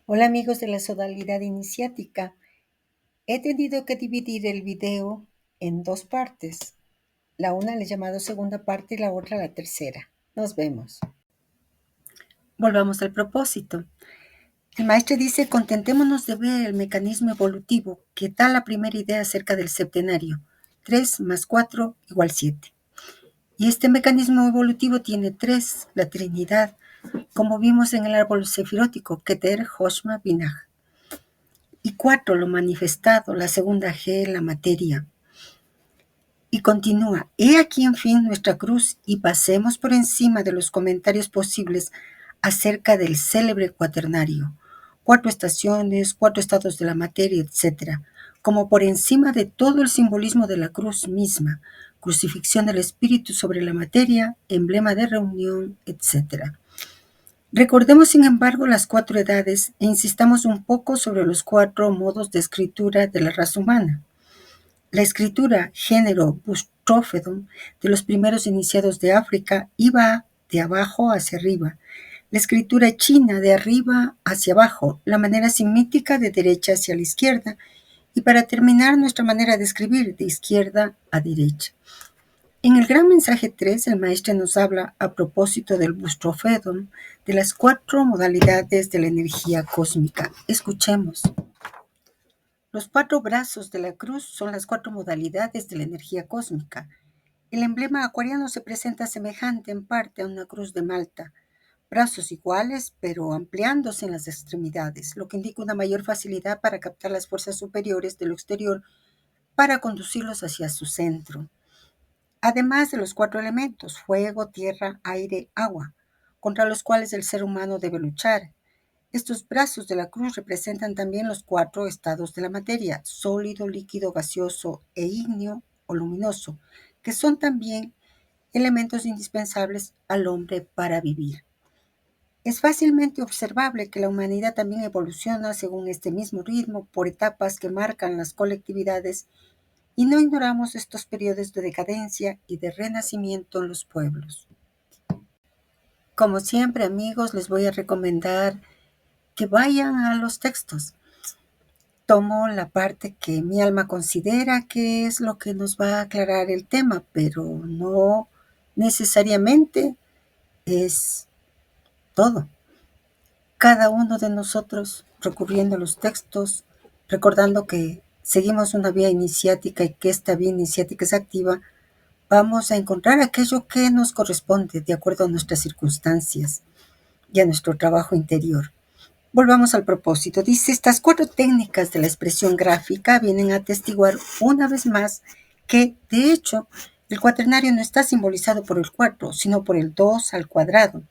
Hola amigos de la sodalidad iniciática. He tenido que dividir el video en dos partes. La una le he llamado segunda parte y la otra la tercera. Nos vemos. Volvamos al propósito. El maestro dice, contentémonos de ver el mecanismo evolutivo que da la primera idea acerca del septenario. 3 más 4 igual 7. Y este mecanismo evolutivo tiene 3, la Trinidad, como vimos en el árbol sefirótico, Keter, Joshma, Binah. Y 4, lo manifestado, la segunda G, la materia. Y continúa, he aquí en fin nuestra cruz y pasemos por encima de los comentarios posibles acerca del célebre cuaternario. 4 estaciones, 4 estados de la materia, etc. Como por encima de todo el simbolismo de la cruz misma, crucifixión del espíritu sobre la materia, emblema de reunión, etc. Recordemos, sin embargo, las 4 edades e insistamos un poco sobre los 4 modos de escritura de la raza humana. La escritura género Bustrophodon de los primeros iniciados de África iba de abajo hacia arriba. La escritura china de arriba hacia abajo, la manera semítica de derecha hacia la izquierda, y para terminar nuestra manera de escribir de izquierda a derecha. En el gran mensaje 3, el maestro nos habla a propósito del Bustrophodon de las 4 modalidades de la energía cósmica. Escuchemos. Los 4 brazos de la cruz son las 4 modalidades de la energía cósmica. El emblema acuariano se presenta semejante en parte a una cruz de Malta, brazos iguales pero ampliándose en las extremidades, lo que indica una mayor facilidad para captar las fuerzas superiores de lo exterior para conducirlos hacia su centro. Además de los 4 elementos, fuego, tierra, aire, agua, contra los cuales el ser humano debe luchar. Estos brazos de la cruz representan también los 4 estados de la materia, sólido, líquido, gaseoso e ígneo o luminoso, que son también elementos indispensables al hombre para vivir. Es fácilmente observable que la humanidad también evoluciona según este mismo ritmo por etapas que marcan las colectividades y no ignoramos estos periodos de decadencia y de renacimiento en los pueblos. Como siempre, amigos, les voy a recomendar que vayan a los textos. Tomo la parte que mi alma considera que es lo que nos va a aclarar el tema, pero no necesariamente es todo. Cada uno de nosotros recurriendo a los textos, recordando que seguimos una vía iniciática y que esta vía iniciática es activa, vamos a encontrar aquello que nos corresponde de acuerdo a nuestras circunstancias y a nuestro trabajo interior. Volvamos al propósito. Dice, estas 4 técnicas de la expresión gráfica vienen a atestiguar una vez más que, de hecho, el cuaternario no está simbolizado por el 4, sino por el 2 al cuadrado,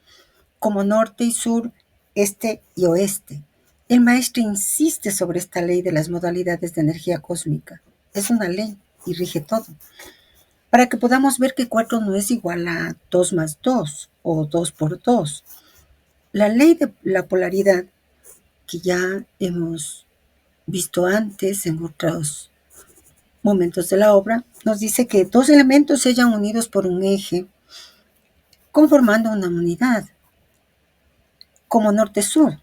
como norte y sur, este y oeste. El maestro insiste sobre esta ley de las modalidades de energía cósmica. Es una ley y rige todo. Para que podamos ver que 4 no es igual a 2 más 2 o 2 por 2. La ley de la polaridad, que ya hemos visto antes en otros momentos de la obra, nos dice que 2 elementos se hallan unidos por un eje, conformando una unidad, como norte-sur.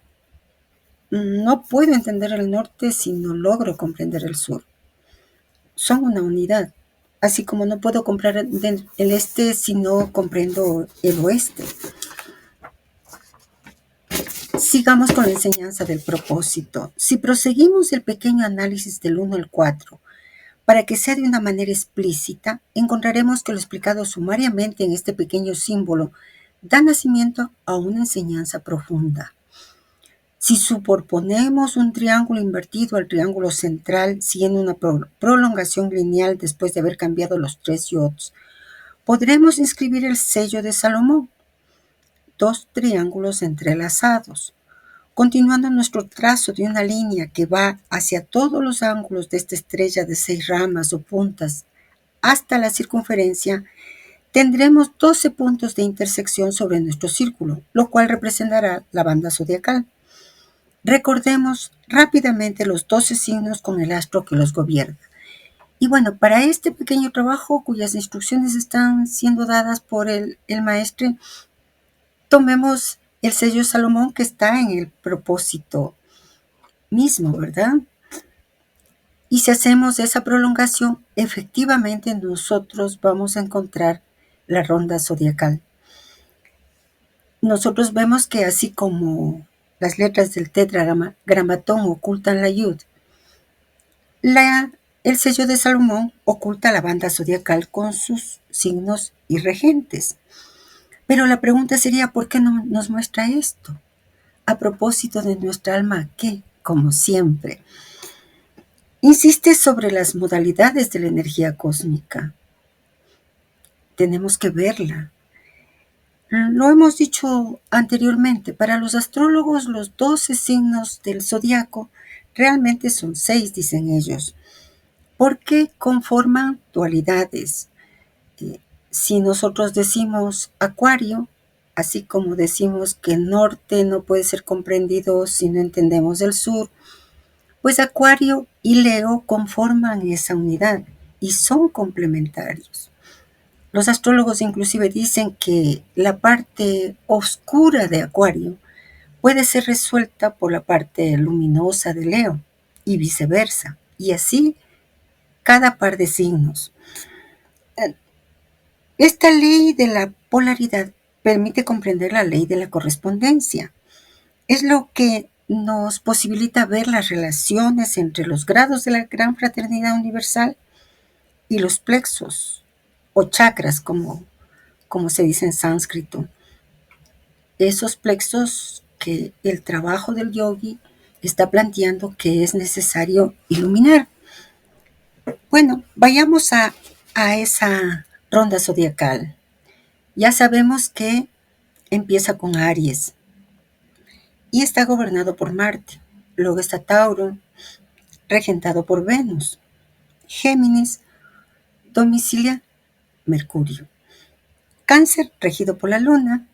No puedo entender el norte si no logro comprender el sur. Son una unidad, así como no puedo comprender el este si no comprendo el oeste. Sigamos con la enseñanza del propósito. Si proseguimos el pequeño análisis del 1 al 4, para que sea de una manera explícita, encontraremos que lo explicado sumariamente en este pequeño símbolo da nacimiento a una enseñanza profunda. Si superponemos un triángulo invertido al triángulo central, siguiendo una prolongación lineal después de haber cambiado los 3 yods, podremos inscribir el sello de Salomón, 2 triángulos entrelazados. Continuando nuestro trazo de una línea que va hacia todos los ángulos de esta estrella de 6 ramas o puntas hasta la circunferencia, tendremos 12 puntos de intersección sobre nuestro círculo, lo cual representará la banda zodiacal. Recordemos rápidamente los 12 signos con el astro que los gobierna. Y bueno, para este pequeño trabajo, cuyas instrucciones están siendo dadas por el maestro, tomemos el sello Salomón que está en el propósito. mismo, ¿verdad? Y si hacemos esa prolongación, efectivamente nosotros vamos a encontrar la ronda zodiacal. Nosotros vemos que así como las letras del tetragramatón ocultan la yud, el sello de Salomón oculta la banda zodiacal con sus signos y regentes. Pero la pregunta sería, ¿por qué no nos muestra esto? A propósito de nuestra alma, que, como siempre, insiste sobre las modalidades de la energía cósmica. Tenemos que verla. Lo hemos dicho anteriormente, para los astrólogos los 12 signos del zodiaco realmente son 6, dicen ellos, porque conforman dualidades. Si nosotros decimos Acuario, así como decimos que el norte no puede ser comprendido si no entendemos el sur, pues Acuario y Leo conforman esa unidad y son complementarios. Los astrólogos inclusive dicen que la parte oscura de Acuario puede ser resuelta por la parte luminosa de Leo y viceversa, y así cada par de signos. Esta ley de la polaridad permite comprender la ley de la correspondencia. Es lo que nos posibilita ver las relaciones entre los grados de la gran fraternidad universal y los plexos o chakras, como se dice en sánscrito. Esos plexos que el trabajo del yogi está planteando que es necesario iluminar. Bueno, vayamos a esa ronda zodiacal. Ya sabemos que empieza con Aries y está gobernado por Marte. Luego está Tauro, regentado por Venus. Géminis domicilia Mercurio. Cáncer, regido por la Luna,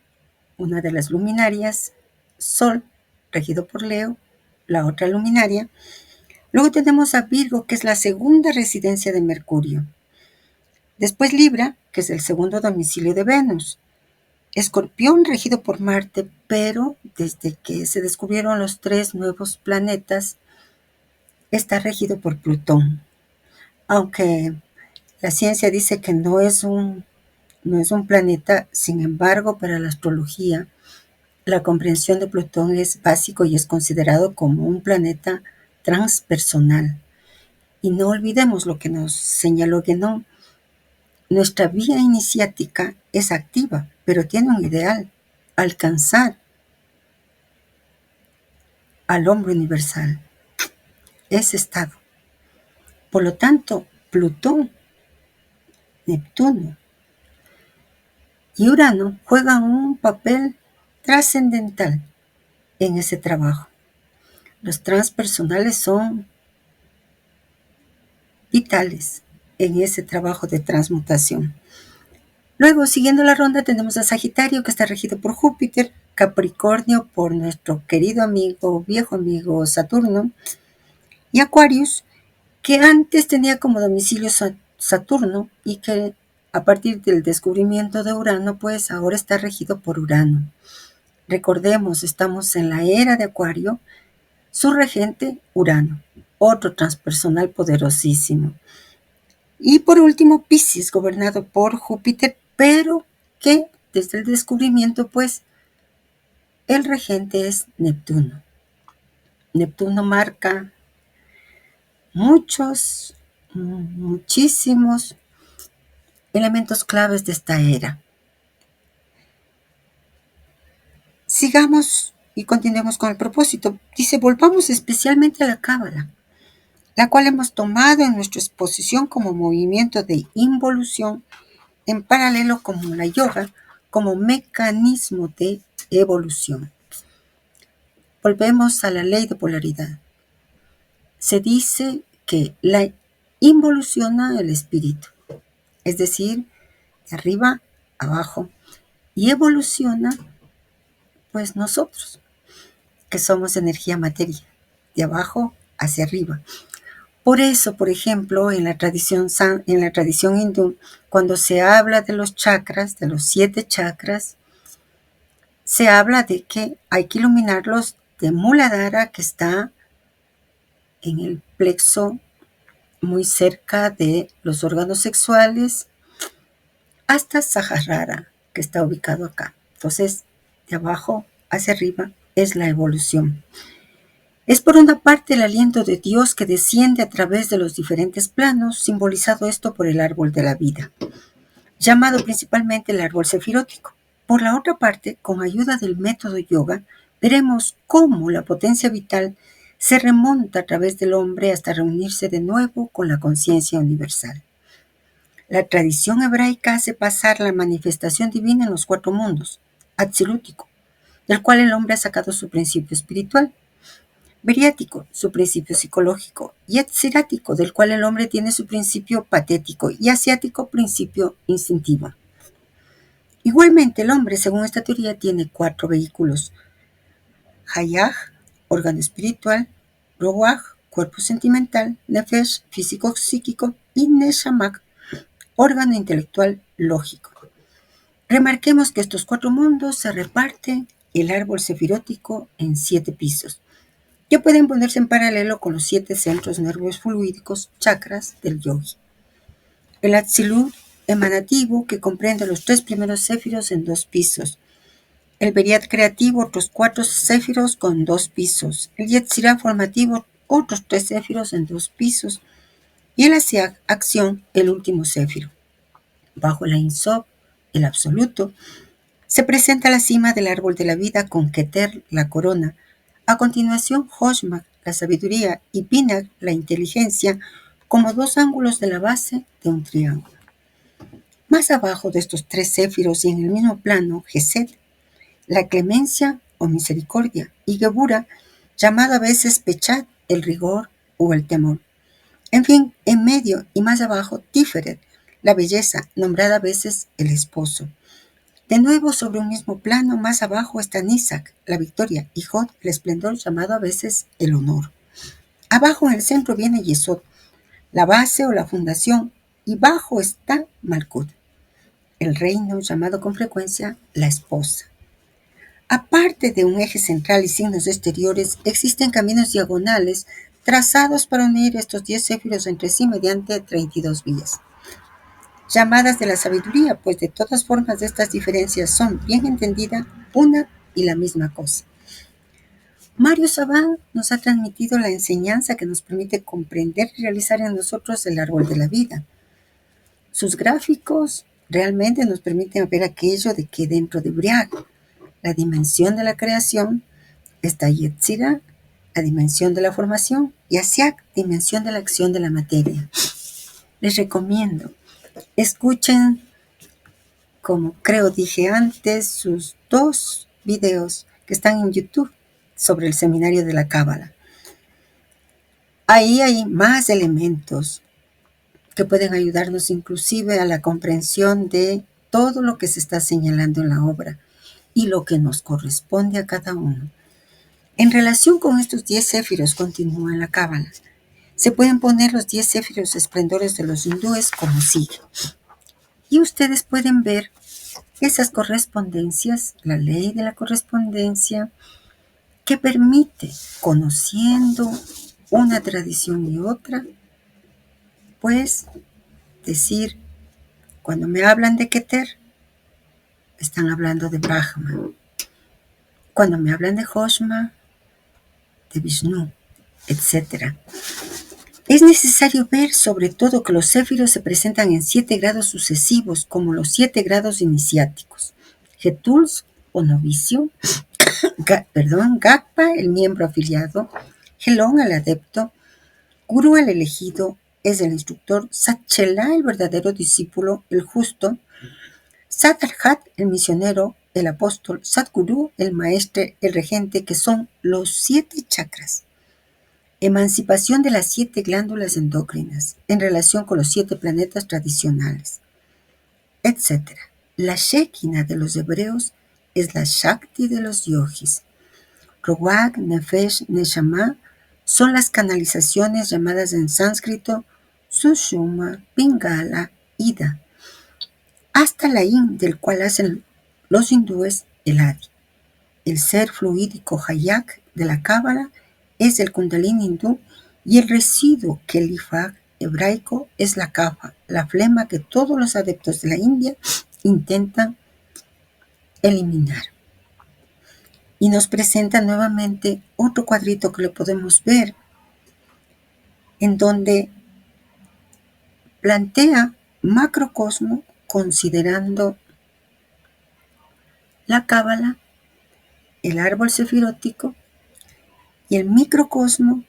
una de las luminarias. Sol, regido por Leo, la otra luminaria. Luego tenemos a Virgo, que es la segunda residencia de Mercurio. Después Libra, que es el segundo domicilio de Venus. Escorpión, regido por Marte, pero desde que se descubrieron los 3 nuevos planetas, está regido por Plutón. Aunque la ciencia dice que no es un planeta, sin embargo, para la astrología, la comprensión de Plutón es básico y es considerado como un planeta transpersonal. Y no olvidemos lo que nos señaló Guénon. Nuestra vía iniciática es activa, pero tiene un ideal: alcanzar al hombre universal, ese estado. Por lo tanto, Plutón, Neptuno y Urano juegan un papel trascendental en ese trabajo. Los transpersonales son vitales en ese trabajo de transmutación. Luego, siguiendo la ronda, tenemos a Sagitario, que está regido por Júpiter, Capricornio por nuestro querido amigo, viejo amigo Saturno, y Acuarios, que antes tenía como domicilio Saturno y que a partir del descubrimiento de Urano, pues ahora está regido por Urano. Recordemos, estamos en la era de Acuario, su regente Urano, otro transpersonal poderosísimo. Y por último, Piscis, gobernado por Júpiter, pero que desde el descubrimiento, pues, el regente es Neptuno. Neptuno marca muchísimos elementos claves de esta era. Sigamos y continuemos con el propósito. Dice, volvamos especialmente a la Cábala, la cual hemos tomado en nuestra exposición como movimiento de involución, en paralelo con la yoga, como mecanismo de evolución. Volvemos a la ley de polaridad. Se dice que la involuciona el espíritu, es decir, de arriba a abajo, y evoluciona pues nosotros, que somos energía materia, de abajo hacia arriba. Por eso, por ejemplo, en la tradición hindú, cuando se habla de los chakras, de los 7 chakras, se habla de que hay que iluminarlos de Muladhara, que está en el plexo muy cerca de los órganos sexuales, hasta Sahasrara, que está ubicado acá. Entonces, de abajo hacia arriba es la evolución. Es por una parte el aliento de Dios que desciende a través de los diferentes planos, simbolizado esto por el árbol de la vida, llamado principalmente el árbol sefirótico. Por la otra parte, con ayuda del método yoga, veremos cómo la potencia vital se remonta a través del hombre hasta reunirse de nuevo con la conciencia universal. La tradición hebraica hace pasar la manifestación divina en los cuatro mundos, atsilútico, del cual el hombre ha sacado su principio espiritual, beriático, su principio psicológico, y etzirático, del cual el hombre tiene su principio patético, y asiático, principio instintivo. Igualmente, el hombre, según esta teoría, tiene cuatro vehículos: Hayaj, órgano espiritual; Ruach, cuerpo sentimental; Nefesh, físico-psíquico; y Neshamak, órgano intelectual lógico. Remarquemos que estos cuatro mundos se reparten el árbol sefirótico en 7 pisos, que pueden ponerse en paralelo con los 7 centros nervios fluídicos, chakras del yogi. El Atzilut emanativo, que comprende los 3 primeros céfiros en 2 pisos. El Beriat creativo, otros 4 céfiros con 2 pisos. El Yetzirah formativo, otros 3 céfiros en 2 pisos. Y el Asiag, acción, el último céfiro. Bajo la Ein Sof, el absoluto, se presenta la cima del árbol de la vida con Keter, la corona. A continuación, Hoshma, la sabiduría, y Binah, la inteligencia, como 2 ángulos de la base de un triángulo. Más abajo de estos 3 céfiros y en el mismo plano, Gesed, la clemencia o misericordia, y Gebura, llamado a veces Pechat, el rigor o el temor. En fin, en medio y más abajo, Tiferet, la belleza, nombrada a veces el esposo. De nuevo, sobre un mismo plano, más abajo está Nisak, la victoria, y Jod, el esplendor, llamado a veces el honor. Abajo en el centro viene Yesod, la base o la fundación, y bajo está Malkut, el reino, llamado con frecuencia la esposa. Aparte de un eje central y signos exteriores, existen caminos diagonales trazados para unir estos 10 céfiros entre sí mediante 32 vías, llamadas de la sabiduría, pues de todas formas estas diferencias son, bien entendida, una y la misma cosa. Mario Saban nos ha transmitido la enseñanza que nos permite comprender y realizar en nosotros el árbol de la vida. Sus gráficos realmente nos permiten ver aquello de que dentro de Briag, la dimensión de la creación, está Yetzirah, la dimensión de la formación, y Asiak, dimensión de la acción de la materia. Les recomiendo, escuchen, como creo dije antes, sus 2 videos que están en YouTube sobre el seminario de la Cábala. Ahí hay más elementos que pueden ayudarnos inclusive a la comprensión de todo lo que se está señalando en la obra y lo que nos corresponde a cada uno. En relación con estos 10 céfiros, continúa en la Cábala, se pueden poner los 10 céfiros esplendores de los hindúes como sigue. Y ustedes pueden ver esas correspondencias, la ley de la correspondencia, que permite, conociendo una tradición y otra, pues decir, cuando me hablan de Keter, están hablando de Brahma. Cuando me hablan de Hoshma, de Vishnu, etc. Es necesario ver sobre todo que los céfiros se presentan en 7 grados sucesivos, como los 7 grados iniciáticos. Getuls o novicio, Gakpa, el miembro afiliado; Gelón, el adepto; Guru, el elegido, es el instructor; Satchela, el verdadero discípulo, el justo; Satarhat, el misionero, el apóstol; Sadguru, el maestre, el regente, que son los 7 chakras. Emancipación de las 7 glándulas endócrinas en relación con los 7 planetas tradicionales, etc. La Shekinah de los hebreos es la Shakti de los yogis. Ruach, Nefesh, Neshama son las canalizaciones llamadas en sánscrito Sushuma, Pingala, Ida, hasta la In, del cual hacen los hindúes el Adi. El ser fluídico Hayak de la Cábala es el Kundalini hindú Y el residuo que el ifag hebraico es la kafa, la flema que todos los adeptos de la India intentan eliminar. Y nos presenta nuevamente otro cuadrito que lo podemos ver, en donde plantea macrocosmo considerando la cábala, el árbol sefirótico, y el microcosmo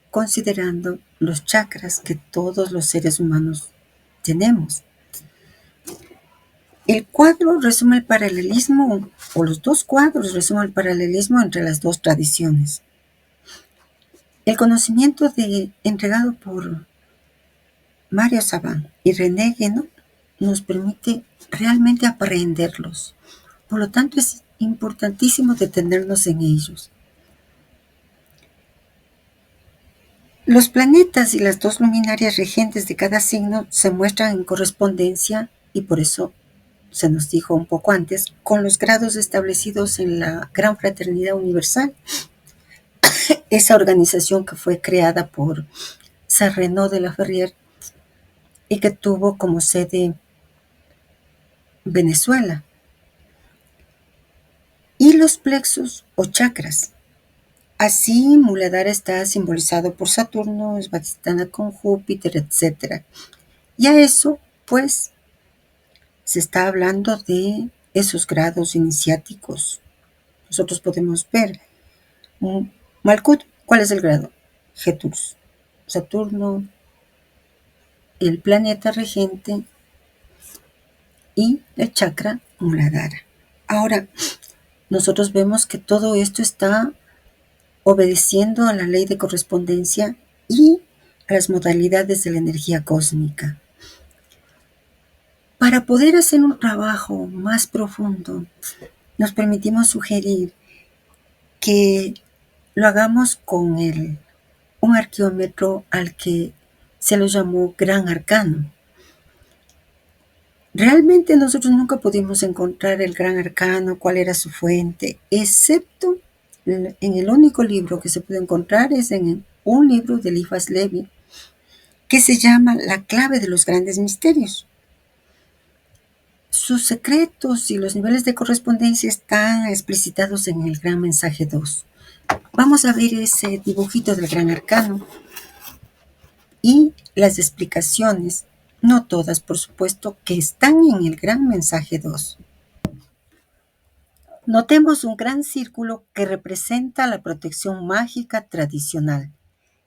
considerando los chakras que todos los seres humanos tenemos. El cuadro resume el paralelismo, o los dos cuadros resumen el paralelismo entre las dos tradiciones. El conocimiento entregado por Mario Saban y René Guénon nos permite realmente aprenderlos. Por lo tanto, es importantísimo detenernos en ellos. Los planetas y las dos luminarias regentes de cada signo se muestran en correspondencia, y por eso se nos dijo un poco antes, con los grados establecidos en la Gran Fraternidad Universal, esa organización que fue creada por San Renaud de la Ferrière y que tuvo como sede Venezuela. Y los plexos o chakras. Así, Muladhara está simbolizado por Saturno, Svadhisthana con Júpiter, etc. Y a eso, pues, se está hablando de esos grados iniciáticos. Nosotros podemos ver Malkut, ¿cuál es el grado? Geturus. Saturno, el planeta regente, y el chakra Muladhara. Ahora, nosotros vemos que todo esto está obedeciendo a la ley de correspondencia y a las modalidades de la energía cósmica. Para poder hacer un trabajo más profundo, nos permitimos sugerir que lo hagamos con un arqueómetro al que se lo llamó Gran Arcano. Realmente nosotros nunca pudimos encontrar el Gran Arcano, cuál era su fuente, excepto en el único libro que se puede encontrar es en un libro de Eliphas Levi, que se llama La clave de los grandes misterios. Sus secretos y los niveles de correspondencia están explicitados en el Gran Mensaje 2. Vamos a ver ese dibujito del Gran Arcano y las explicaciones, no todas por supuesto, que están en el Gran Mensaje 2. Notemos un gran círculo que representa la protección mágica tradicional,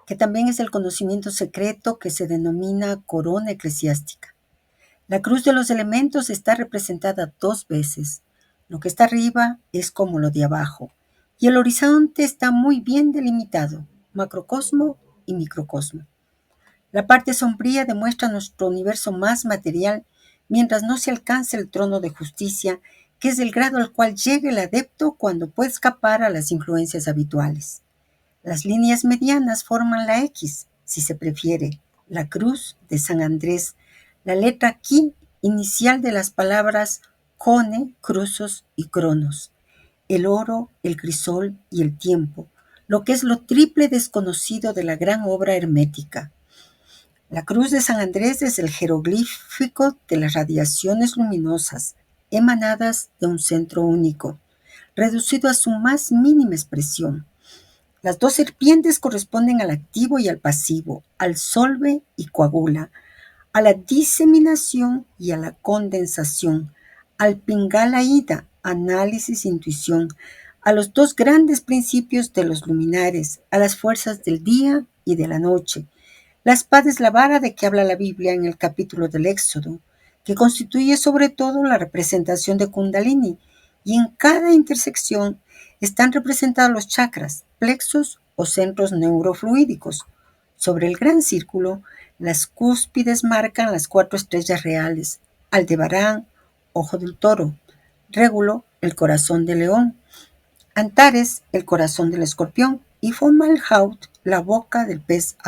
que también es el conocimiento secreto que se denomina corona eclesiástica. La cruz de los elementos está representada 2 veces. Lo que está arriba es como lo de abajo, y el horizonte está muy bien delimitado, macrocosmo y microcosmo. La parte sombría demuestra nuestro universo más material, mientras no se alcance el trono de justicia, que es el grado al cual llega el adepto cuando puede escapar a las influencias habituales. Las líneas medianas forman la X, si se prefiere, la cruz de San Andrés, la letra Ki inicial de las palabras Cone, Cruzos y Cronos, el oro, el crisol y el tiempo, lo que es lo triple desconocido de la gran obra hermética. La cruz de San Andrés es el jeroglífico de las radiaciones luminosas emanadas de un centro único, reducido a su más mínima expresión. Las 2 serpientes corresponden al activo y al pasivo, al solve y coagula, a la diseminación y a la condensación, al pingala ida, análisis e intuición, a los 2 grandes principios de los luminares, a las fuerzas del día y de la noche. La espada es la vara de que habla la Biblia en el capítulo del Éxodo, que constituye sobre todo la representación de Kundalini, y en cada intersección están representados los chakras, plexos o centros neurofluídicos. Sobre el gran círculo, las cúspides marcan las 4 estrellas reales: Aldebarán, ojo del toro; Régulo, el corazón del león; Antares, el corazón del escorpión; y Fomalhaut, la boca del pez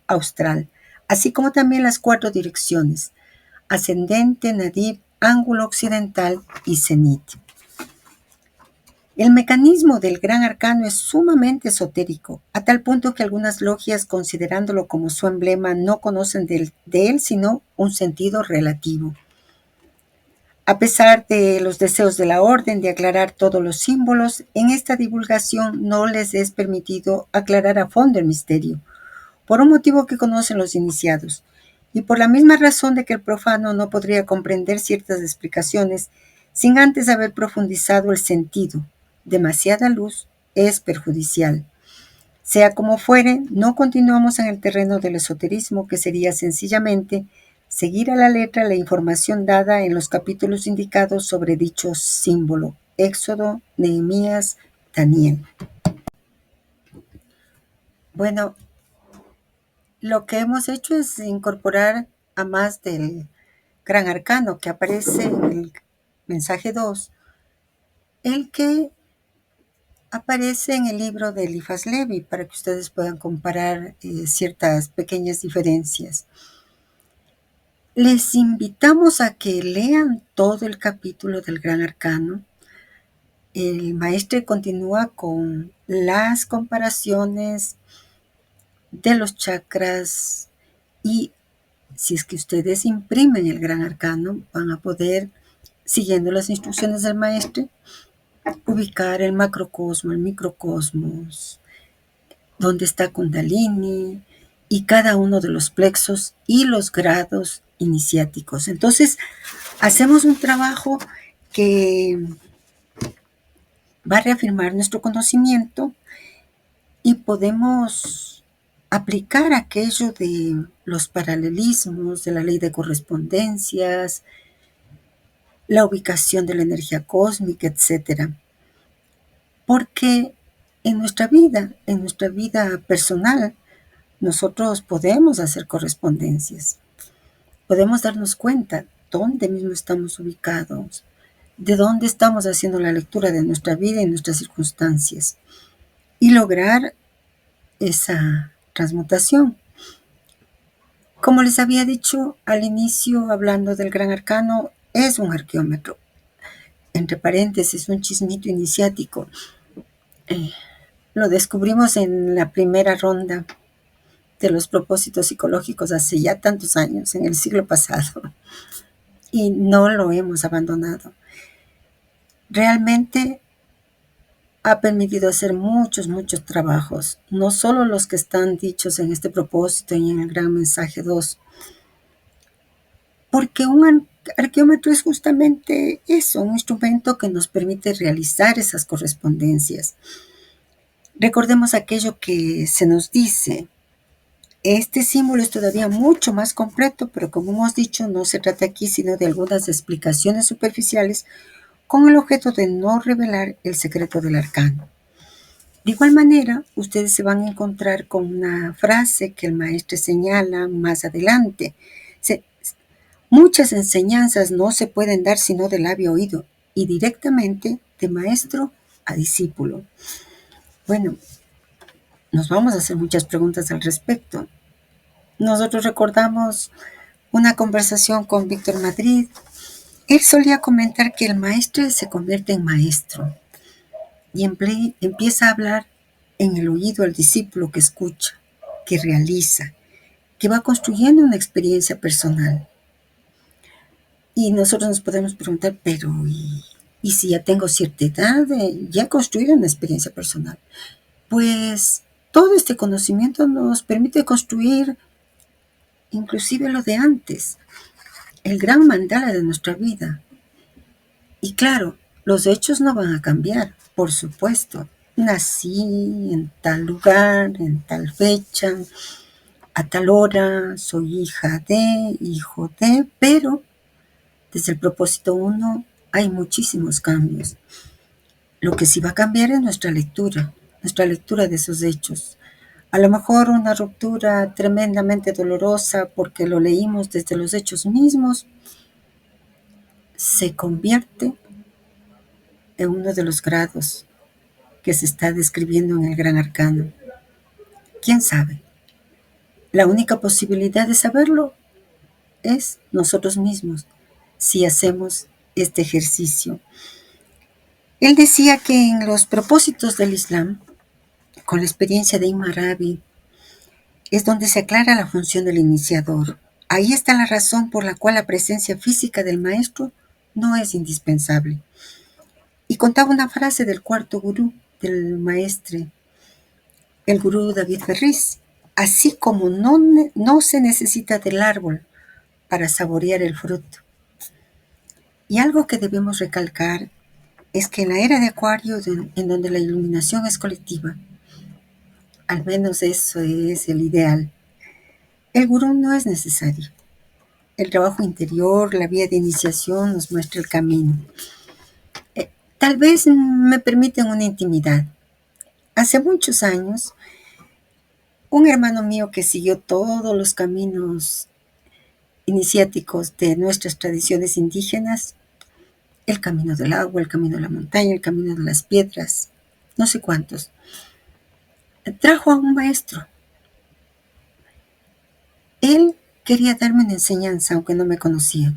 austral, así como también las 4 direcciones: ascendente, nadib, ángulo occidental y cenit. El mecanismo del gran arcano es sumamente esotérico, a tal punto que algunas logias, considerándolo como su emblema, no conocen de él sino un sentido relativo. A pesar de los deseos de la orden de aclarar todos los símbolos, en esta divulgación no les es permitido aclarar a fondo el misterio, por un motivo que conocen los iniciados, y por la misma razón de que el profano no podría comprender ciertas explicaciones sin antes haber profundizado el sentido. Demasiada luz es perjudicial. Sea como fuere, no continuamos en el terreno del esoterismo, que sería sencillamente seguir a la letra la información dada en los capítulos indicados sobre dicho símbolo: Éxodo, Nehemías, Daniel. Bueno, lo que hemos hecho es incorporar a más del gran arcano que aparece en el mensaje 2, el que aparece en el libro de Eliphas Levi, para que ustedes puedan comparar ciertas pequeñas diferencias. Les invitamos a que lean todo el capítulo del Gran Arcano. El maestro continúa con las comparaciones de los chakras, y si es que ustedes imprimen el Gran Arcano, van a poder, siguiendo las instrucciones del maestro, ubicar el macrocosmo, el microcosmos, donde está Kundalini y cada uno de los plexos y los grados iniciáticos. Entonces, hacemos un trabajo que va a reafirmar nuestro conocimiento y podemos aplicar aquello de los paralelismos, de la ley de correspondencias, la ubicación de la energía cósmica, etc. Porque en nuestra vida personal, nosotros podemos hacer correspondencias, podemos darnos cuenta dónde mismo estamos ubicados, de dónde estamos haciendo la lectura de nuestra vida y nuestras circunstancias, y lograr esa transmutación. Como les había dicho al inicio, hablando del gran arcano, es un arqueómetro. Entre paréntesis, un chismito iniciático. Lo descubrimos en la primera ronda de los propósitos psicológicos hace ya tantos años, en el siglo pasado, y no lo hemos abandonado. Realmente ha permitido hacer muchos trabajos, no solo los que están dichos en este propósito y en el gran mensaje 2, porque un arqueómetro es justamente eso, un instrumento que nos permite realizar esas correspondencias. Recordemos aquello que se nos dice: este símbolo es todavía mucho más completo, pero como hemos dicho, no se trata aquí sino de algunas explicaciones superficiales con el objeto de no revelar el secreto del arcano. De igual manera, ustedes se van a encontrar con una frase que el maestro señala más adelante. Muchas enseñanzas no se pueden dar sino de labio a oído y directamente de maestro a discípulo. Bueno, nos vamos a hacer muchas preguntas al respecto. Nosotros recordamos una conversación con Víctor Madrid. Él solía comentar que el maestro se convierte en maestro y empieza a hablar en el oído al discípulo que escucha, que realiza, que va construyendo una experiencia personal. Y nosotros nos podemos preguntar, pero ¿y si ya tengo cierta edad? Ya he construido una experiencia personal. Pues todo este conocimiento nos permite construir inclusive lo de antes, el gran mandala de nuestra vida. Y claro, los hechos no van a cambiar, por supuesto. Nací en tal lugar, en tal fecha, a tal hora, soy hija de, hijo de, pero desde el propósito 1 hay muchísimos cambios. Lo que sí va a cambiar es nuestra lectura de esos hechos. A lo mejor una ruptura tremendamente dolorosa porque lo leímos desde los hechos mismos, se convierte en uno de los grados que se está describiendo en el Gran Arcano. ¿Quién sabe? La única posibilidad de saberlo es nosotros mismos, si hacemos este ejercicio. Él decía que en los propósitos del Islam, con la experiencia de Imam Rabi, es donde se aclara la función del iniciador. Ahí está la razón por la cual la presencia física del maestro no es indispensable. Y contaba una frase del cuarto gurú, del maestre, el gurú David Ferriz. Así como no se necesita del árbol para saborear el fruto. Y algo que debemos recalcar es que en la era de Acuario, en donde la iluminación es colectiva, al menos eso es el ideal, el gurú no es necesario. El trabajo interior, la vía de iniciación nos muestra el camino. Tal vez me permiten una intimidad. Hace muchos años, un hermano mío que siguió todos los caminos iniciáticos de nuestras tradiciones indígenas, el camino del agua, el camino de la montaña, el camino de las piedras, no sé cuántos, trajo a un maestro. Él quería darme una enseñanza, aunque no me conocía.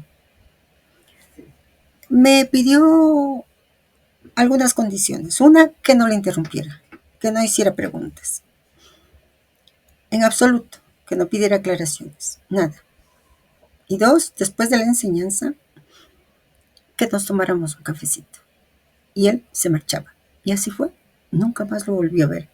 Me pidió algunas condiciones. Una, que no le interrumpiera, que no hiciera preguntas. En absoluto, que no pidiera aclaraciones, nada. Y dos, después de la enseñanza, que nos tomáramos un cafecito. Y él se marchaba. Y así fue. Nunca más lo volví a ver.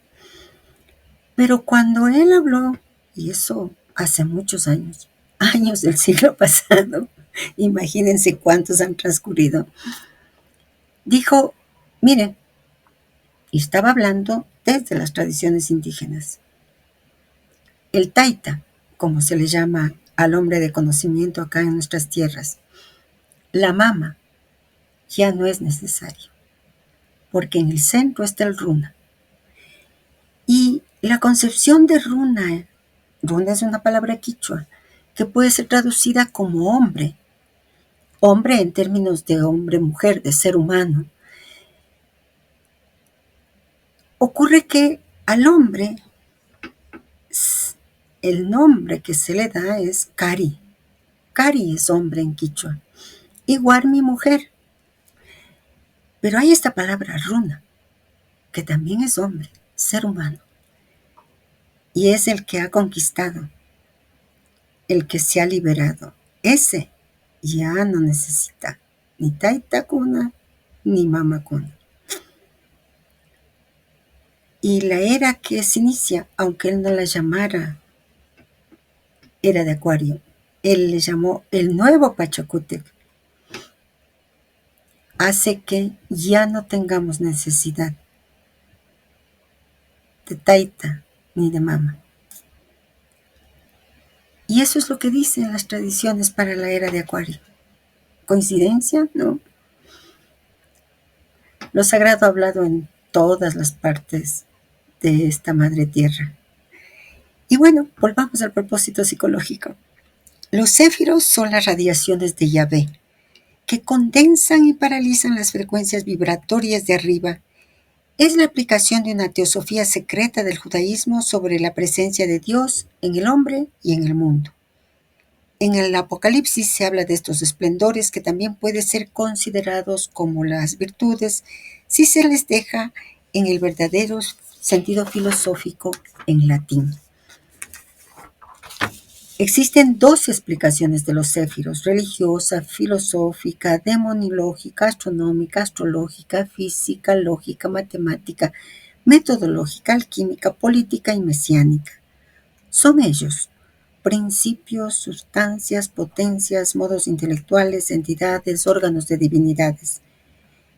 Pero cuando él habló, y eso hace muchos años, años del siglo pasado, imagínense cuántos han transcurrido, dijo, miren, y estaba hablando desde las tradiciones indígenas. El taita, como se le llama al hombre de conocimiento acá en nuestras tierras, la mama, ya no es necesario, porque en el centro está el runa. Y la concepción de runa es una palabra quichua que puede ser traducida como hombre, hombre en términos de hombre-mujer, de ser humano. Ocurre que al hombre el nombre que se le da es Cari. Cari es hombre en quichua. Igual mi mujer. Pero hay esta palabra runa, que también es hombre, ser humano. Y es el que ha conquistado, el que se ha liberado. Ese ya no necesita ni taita cuna ni mama cuna. Y la era que se inicia, aunque él no la llamara era de Acuario, él le llamó el nuevo Pachacútec, hace que ya no tengamos necesidad de taita ni de mama. Y eso es lo que dicen las tradiciones para la era de Acuario. ¿Coincidencia? No. Lo sagrado ha hablado en todas las partes de esta madre tierra. Y bueno, volvamos al propósito psicológico. Los céfiros son las radiaciones de Yahvé, que condensan y paralizan las frecuencias vibratorias de arriba. Es la aplicación de una teosofía secreta del judaísmo sobre la presencia de Dios en el hombre y en el mundo. En el Apocalipsis se habla de estos esplendores que también pueden ser considerados como las virtudes si se les deja en el verdadero sentido filosófico en latín. Existen dos explicaciones de los céfiros: religiosa, filosófica, demonológica, astronómica, astrológica, física, lógica, matemática, metodológica, alquímica, política y mesiánica. Son ellos: principios, sustancias, potencias, modos intelectuales, entidades, órganos de divinidades.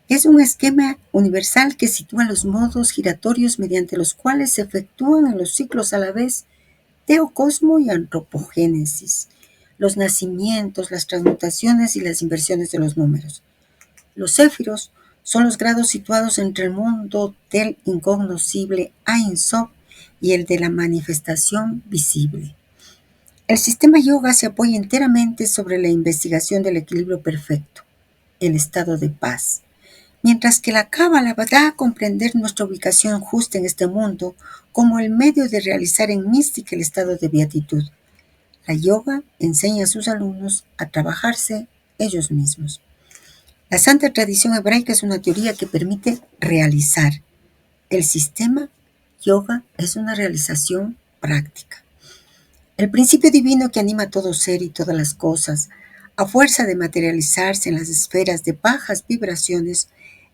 Es un esquema universal que sitúa los modos giratorios mediante los cuales se efectúan en los ciclos a la vez teocosmo y antropogénesis, los nacimientos, las transmutaciones y las inversiones de los números. Los céfiros son los grados situados entre el mundo del incognoscible Ein Sof y el de la manifestación visible. El sistema yoga se apoya enteramente sobre la investigación del equilibrio perfecto, el estado de paz, mientras que la cábala da a comprender nuestra ubicación justa en este mundo como el medio de realizar en mística el estado de beatitud. La yoga enseña a sus alumnos a trabajarse ellos mismos. La santa tradición hebraica es una teoría que permite realizar. El sistema yoga es una realización práctica. El principio divino que anima a todo ser y todas las cosas, a fuerza de materializarse en las esferas de bajas vibraciones,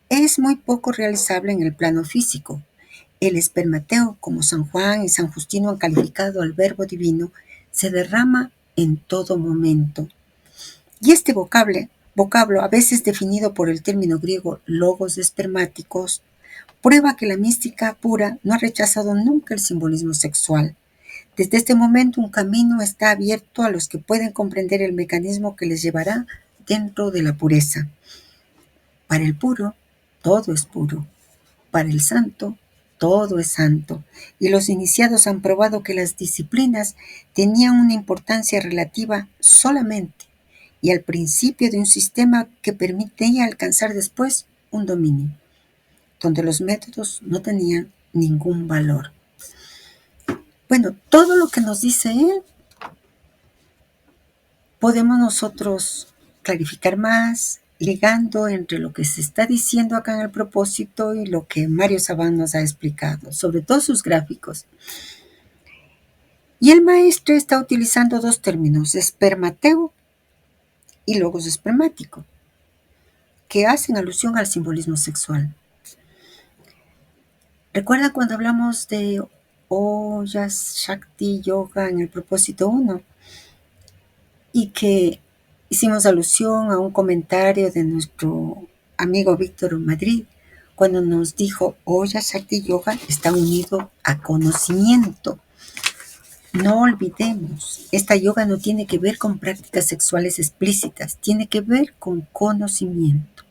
es muy poco realizable en el plano físico. El espermateo, como San Juan y San Justino han calificado al verbo divino, se derrama en todo momento. Y este vocablo, a veces definido por el término griego logos espermáticos, prueba que la mística pura no ha rechazado nunca el simbolismo sexual. Desde este momento un camino está abierto a los que pueden comprender el mecanismo que les llevará dentro de la pureza. Para el puro, todo es puro. Para el santo, todo es santo. Y los iniciados han probado que las disciplinas tenían una importancia relativa solamente y al principio de un sistema que permitía alcanzar después un dominio, donde los métodos no tenían ningún valor. Bueno, todo lo que nos dice él podemos nosotros clarificar más, ligando entre lo que se está diciendo acá en el propósito y lo que Mario Sabán nos ha explicado, sobre todo sus gráficos. Y el maestro está utilizando dos términos, espermateo y logos espermático, que hacen alusión al simbolismo sexual. ¿Recuerda cuando hablamos de Ojas Shakti Yoga en el propósito 1? Y que hicimos alusión a un comentario de nuestro amigo Víctor Madrid, cuando nos dijo, Ojas Shakti Yoga está unido a conocimiento. No olvidemos, esta yoga no tiene que ver con prácticas sexuales explícitas, tiene que ver con conocimiento.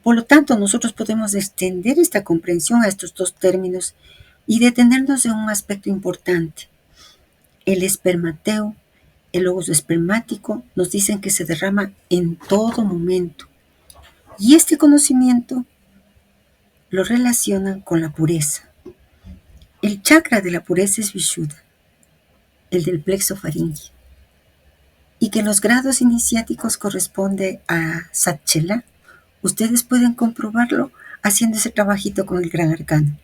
Por lo tanto, nosotros podemos extender esta comprensión a estos dos términos y detenernos en un aspecto importante. El espermateo, el logos espermático, nos dicen que se derrama en todo momento. Y este conocimiento lo relacionan con la pureza. El chakra de la pureza es Vishuddha, el del plexo faríngeo, y que los grados iniciáticos corresponde a Satchela. Ustedes pueden comprobarlo haciendo ese trabajito con el gran arcano.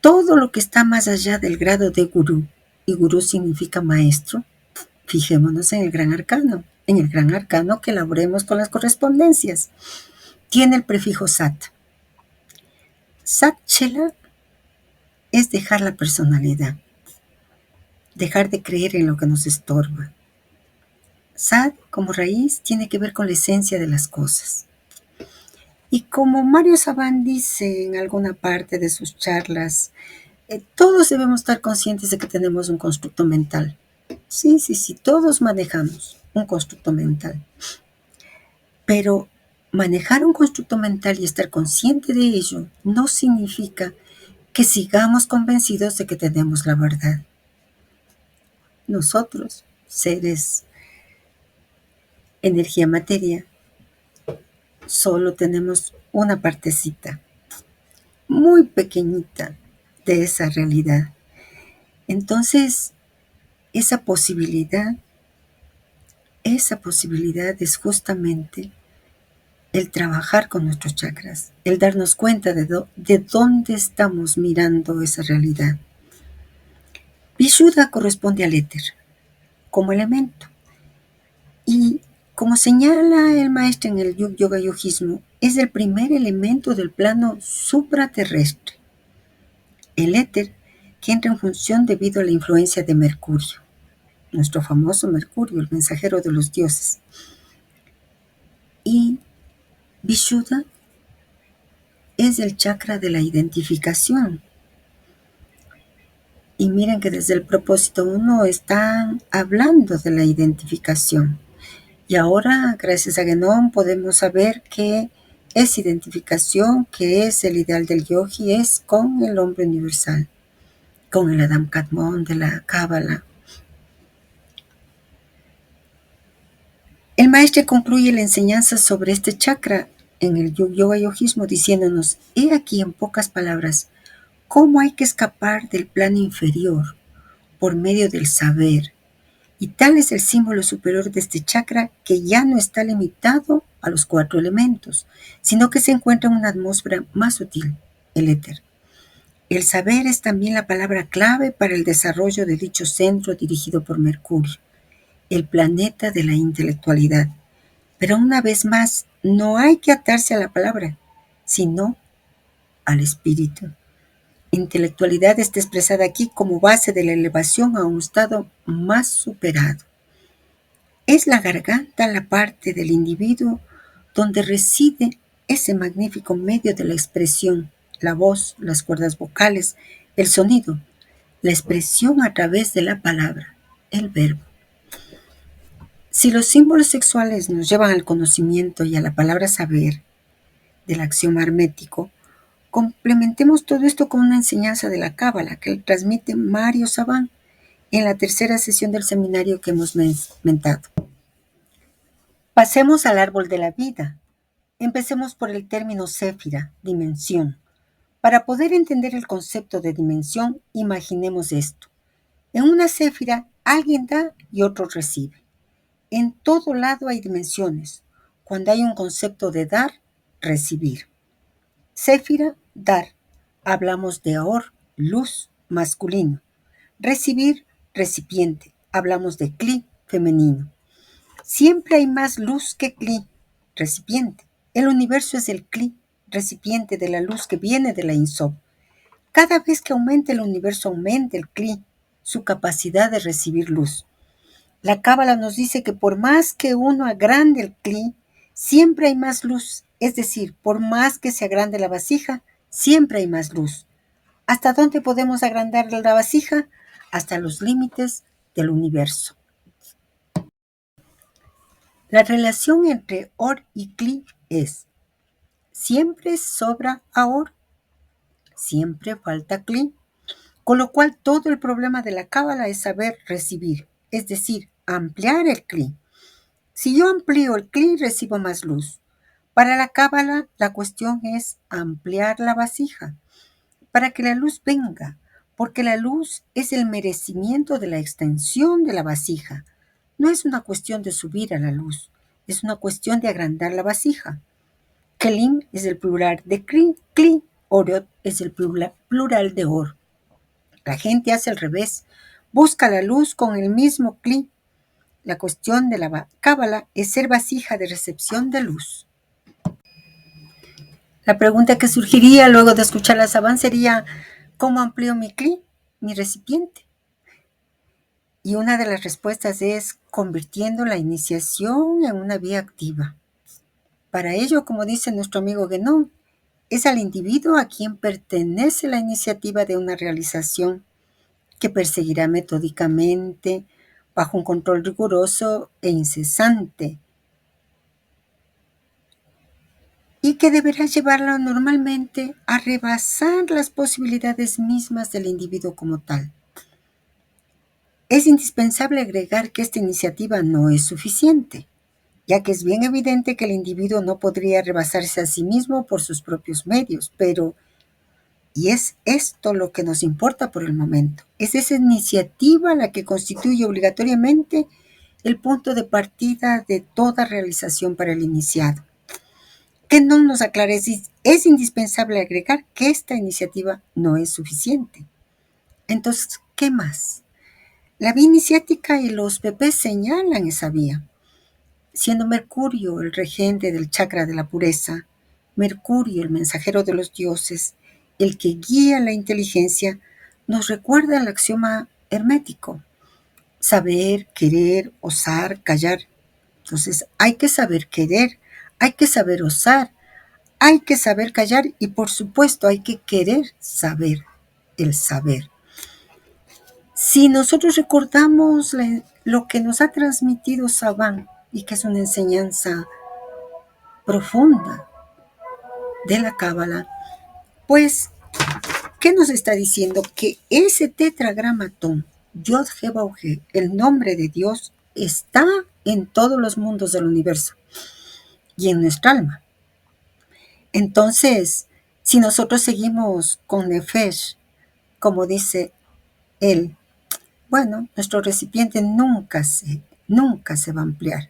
Todo lo que está más allá del grado de gurú, y gurú significa maestro, fijémonos en el gran arcano que elaboremos con las correspondencias. Tiene el prefijo sat. Satchela es dejar la personalidad, dejar de creer en lo que nos estorba. Sat, como raíz, tiene que ver con la esencia de las cosas. Y como Mario Sabán dice en alguna parte de sus charlas, todos debemos estar conscientes de que tenemos un constructo mental. Sí, todos manejamos un constructo mental. Pero manejar un constructo mental y estar consciente de ello no significa que sigamos convencidos de que tenemos la verdad. Nosotros, seres energía materia, solo tenemos una partecita muy pequeñita de esa realidad. Entonces, esa posibilidad es justamente el trabajar con nuestros chakras, el darnos cuenta de dónde estamos mirando esa realidad. Vishuddha corresponde al éter como elemento. Y como señala el maestro en el yoga yogismo, es el primer elemento del plano supraterrestre. El éter que entra en función debido a la influencia de Mercurio, nuestro famoso Mercurio, el mensajero de los dioses. Y Vishuddha es el chakra de la identificación. Y miren que desde el propósito 1 están hablando de la identificación. Y ahora, gracias a Genom, podemos saber que es identificación, que es el ideal del yogi, es con el hombre universal, con el Adam Kadmon de la Cábala. El maestro concluye la enseñanza sobre este chakra en el yoga yogismo diciéndonos, he aquí en pocas palabras, cómo hay que escapar del plano inferior por medio del saber Y tal es el símbolo superior de este chakra que ya no está limitado a los 4 elementos, sino que se encuentra en una atmósfera más sutil, el éter. El saber es también la palabra clave para el desarrollo de dicho centro dirigido por Mercurio, el planeta de la intelectualidad. Pero una vez más, no hay que atarse a la palabra, sino al espíritu. Intelectualidad está expresada aquí como base de la elevación a un estado más superado. Es la garganta la parte del individuo donde reside ese magnífico medio de la expresión, la voz, las cuerdas vocales, el sonido, la expresión a través de la palabra, el verbo. Si los símbolos sexuales nos llevan al conocimiento y a la palabra saber del axioma hermético, complementemos todo esto con una enseñanza de la Cábala que transmite Mario Sabán en la tercera sesión del seminario que hemos mentado. Pasemos al árbol de la vida. Empecemos por el término séfira, dimensión. Para poder entender el concepto de dimensión, imaginemos esto. En una séfira, alguien da y otro recibe. En todo lado hay dimensiones. Cuando hay un concepto de dar, recibir. Séfira, dar. Hablamos de Or, luz, masculino. Recibir, recipiente. Hablamos de Kli, femenino. Siempre hay más luz que Kli, recipiente. El universo es el Kli, recipiente de la luz que viene de la Ein Sof. Cada vez que aumenta el universo, aumenta el Kli, su capacidad de recibir luz. La Cábala nos dice que por más que uno agrande el Kli, siempre hay más luz. Es decir, por más que se agrande la vasija, siempre hay más luz. ¿Hasta dónde podemos agrandar la vasija? Hasta los límites del universo. La relación entre Or y Kli es: siempre sobra a Or, siempre falta Kli, con lo cual todo el problema de la Cábala es saber recibir, es decir, ampliar el Kli. Si yo amplío el Kli, recibo más luz. Para la Cábala, la cuestión es ampliar la vasija, para que la luz venga, porque la luz es el merecimiento de la extensión de la vasija. No es una cuestión de subir a la luz, es una cuestión de agrandar la vasija. Kelim es el plural de Kli, Orot es el plural de Or. La gente hace al revés, busca la luz con el mismo Kli. La cuestión de la Cábala es ser vasija de recepción de luz. La pregunta que surgiría luego de escuchar la Sabán sería: ¿cómo amplío mi Kli, mi recipiente? Y una de las respuestas es convirtiendo la iniciación en una vía activa. Para ello, como dice nuestro amigo Guénon, es al individuo a quien pertenece la iniciativa de una realización que perseguirá metódicamente, bajo un control riguroso e incesante, y que deberá llevarla normalmente a rebasar las posibilidades mismas del individuo como tal. Es indispensable agregar que esta iniciativa no es suficiente, ya que es bien evidente que el individuo no podría rebasarse a sí mismo por sus propios medios, pero, y es esto lo que nos importa por el momento, es esa iniciativa la que constituye obligatoriamente el punto de partida de toda realización para el iniciado. Que no nos aclare si es indispensable agregar que esta iniciativa no es suficiente. Entonces, ¿qué más? La vía iniciática y los PP señalan esa vía. Siendo Mercurio el regente del chakra de la pureza, Mercurio el mensajero de los dioses, el que guía la inteligencia, nos recuerda el axioma hermético: saber, querer, osar, callar. Entonces hay que saber querer, hay que saber osar, hay que saber callar y por supuesto hay que querer saber, el saber. Si nosotros recordamos lo que nos ha transmitido Sabán, y que es una enseñanza profunda de la Cábala, pues, ¿qué nos está diciendo? Que ese tetragramatón, Yod He Vav He, el nombre de Dios, está en todos los mundos del universo y en nuestra alma. Entonces, si nosotros seguimos con Nefesh, como dice él, bueno, nuestro recipiente nunca se va a ampliar.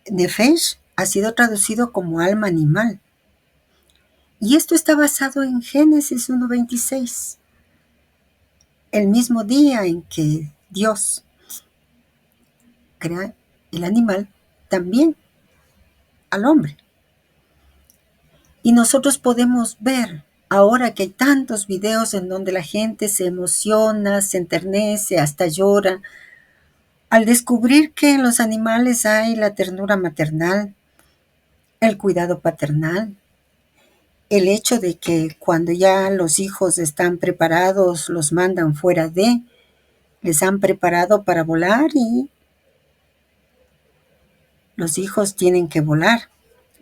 Nefesh ha sido traducido como alma animal. Y esto está basado en Génesis 1:26, el mismo día en que Dios crea el animal, también al hombre. Y nosotros podemos ver, ahora que hay tantos videos en donde la gente se emociona, se enternece, hasta llora, al descubrir que en los animales hay la ternura maternal, el cuidado paternal, el hecho de que cuando ya los hijos están preparados, los mandan fuera les han preparado para volar y los hijos tienen que volar.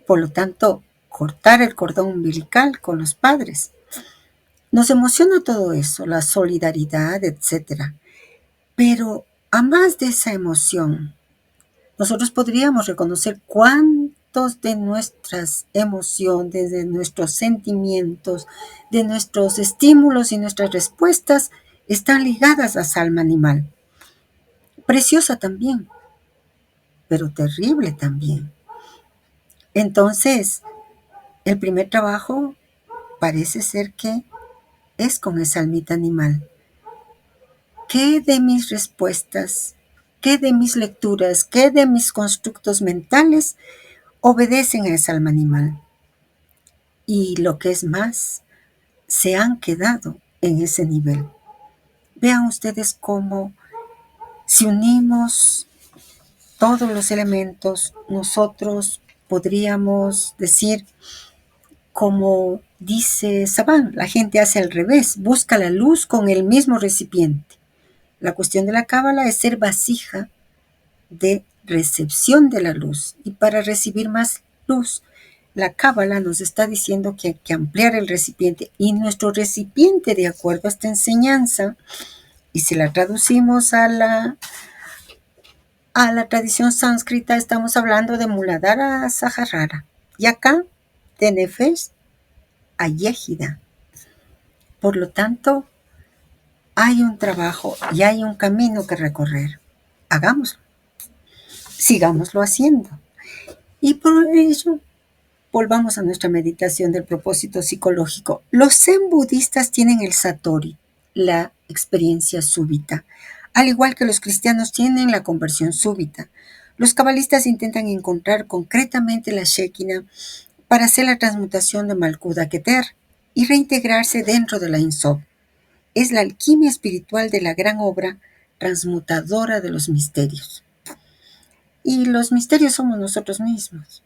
Por lo tanto, cortar el cordón umbilical con los padres. Nos emociona todo eso, la solidaridad, etcétera. Pero a más de esa emoción, nosotros podríamos reconocer cuántos de nuestras emociones, de nuestros sentimientos, de nuestros estímulos y nuestras respuestas están ligadas a esa alma animal. Preciosa también, pero terrible también. Entonces, el primer trabajo parece ser que es con esa almita animal. ¿Qué de mis respuestas, qué de mis lecturas, qué de mis constructos mentales obedecen a esa alma animal? Y lo que es más, se han quedado en ese nivel. Vean ustedes cómo si unimos todos los elementos, nosotros podríamos decir, como dice Saban, la gente hace al revés, busca la luz con el mismo recipiente. La cuestión de la cábala es ser vasija de recepción de la luz. Y para recibir más luz, la cábala nos está diciendo que hay que ampliar el recipiente. Y nuestro recipiente, de acuerdo a esta enseñanza, y si la traducimos a la tradición sánscrita, estamos hablando de Muladhara Saharara. Y acá, de Nefesh a Yéhida. Por lo tanto, hay un trabajo y hay un camino que recorrer. Hagámoslo. Sigámoslo haciendo. Y por ello, volvamos a nuestra meditación del propósito psicológico. Los zen budistas tienen el satori, la experiencia súbita, al igual que los cristianos tienen la conversión súbita. Los cabalistas intentan encontrar concretamente la Shekinah para hacer la transmutación de Malkut a Keter y reintegrarse dentro de la Ein Sof. Es la alquimia espiritual de la gran obra transmutadora de los misterios. Y los misterios somos nosotros mismos,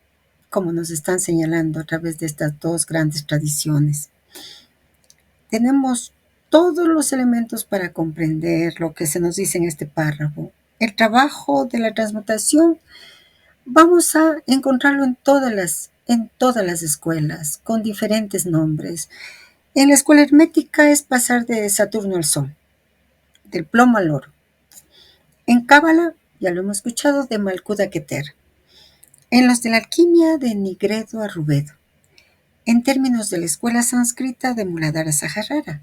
como nos están señalando a través de estas dos grandes tradiciones. Tenemos todos los elementos para comprender lo que se nos dice en este párrafo. El trabajo de la transmutación vamos a encontrarlo en todas las escuelas, con diferentes nombres. En la escuela hermética es pasar de Saturno al Sol, del plomo al oro. En Cábala, ya lo hemos escuchado, de Malkut a Keter. En los de la alquimia, de Nigredo a Rubedo. En términos de la escuela sánscrita, de Muladhara Saharara.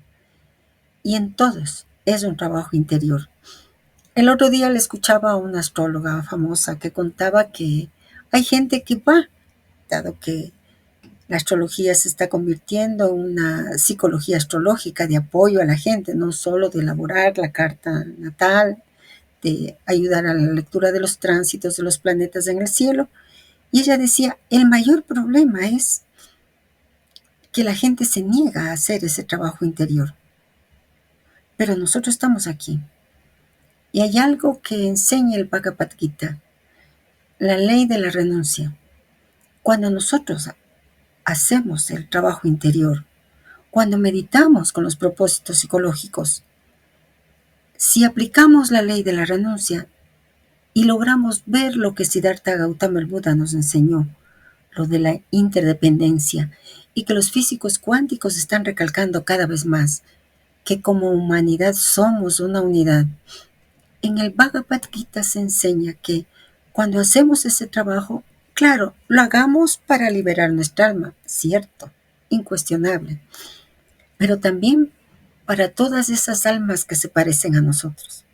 Y en todos es un trabajo interior. El otro día le escuchaba a una astróloga famosa que contaba que hay gente que va, dado que la astrología se está convirtiendo en una psicología astrológica de apoyo a la gente, no solo de elaborar la carta natal, de ayudar a la lectura de los tránsitos de los planetas en el cielo. Y ella decía, el mayor problema es que la gente se niega a hacer ese trabajo interior. Pero nosotros estamos aquí. Y hay algo que enseña el Bhagavad Gita, la ley de la renuncia. Cuando nosotros hacemos el trabajo interior, cuando meditamos con los propósitos psicológicos, si aplicamos la ley de la renuncia y logramos ver lo que Siddhartha Gautama el Buda nos enseñó, lo de la interdependencia, y que los físicos cuánticos están recalcando cada vez más, que como humanidad somos una unidad. En el Bhagavad Gita se enseña que cuando hacemos ese trabajo, claro, lo hagamos para liberar nuestra alma, cierto, incuestionable, pero también para todas esas almas que se parecen a nosotros.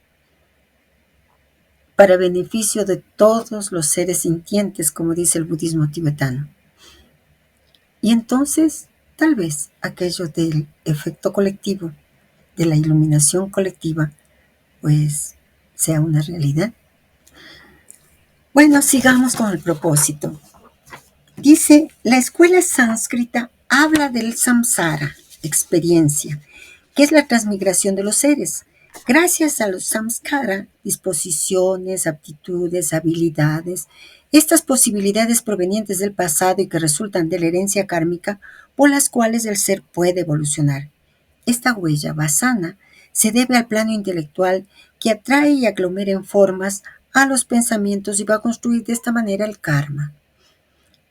para beneficio de todos los seres sintientes, como dice el budismo tibetano. Y entonces, tal vez aquello del efecto colectivo, de la iluminación colectiva, pues sea una realidad. Bueno, sigamos con el propósito. Dice, la escuela sánscrita habla del samsara, experiencia, que es la transmigración de los seres. Gracias a los samskara, disposiciones, aptitudes, habilidades, estas posibilidades provenientes del pasado y que resultan de la herencia kármica por las cuales el ser puede evolucionar. Esta huella vasana se debe al plano intelectual que atrae y aglomera en formas a los pensamientos y va a construir de esta manera el karma.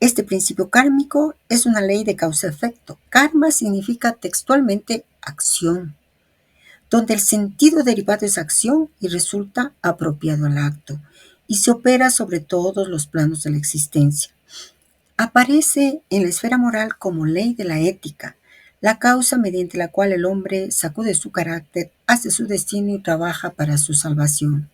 Este principio kármico es una ley de causa-efecto. Karma significa textualmente acción, donde el sentido derivado es acción y resulta apropiado al acto, y se opera sobre todos los planos de la existencia. Aparece en la esfera moral como ley de la ética, la causa mediante la cual el hombre sacude su carácter, hace su destino y trabaja para su salvación.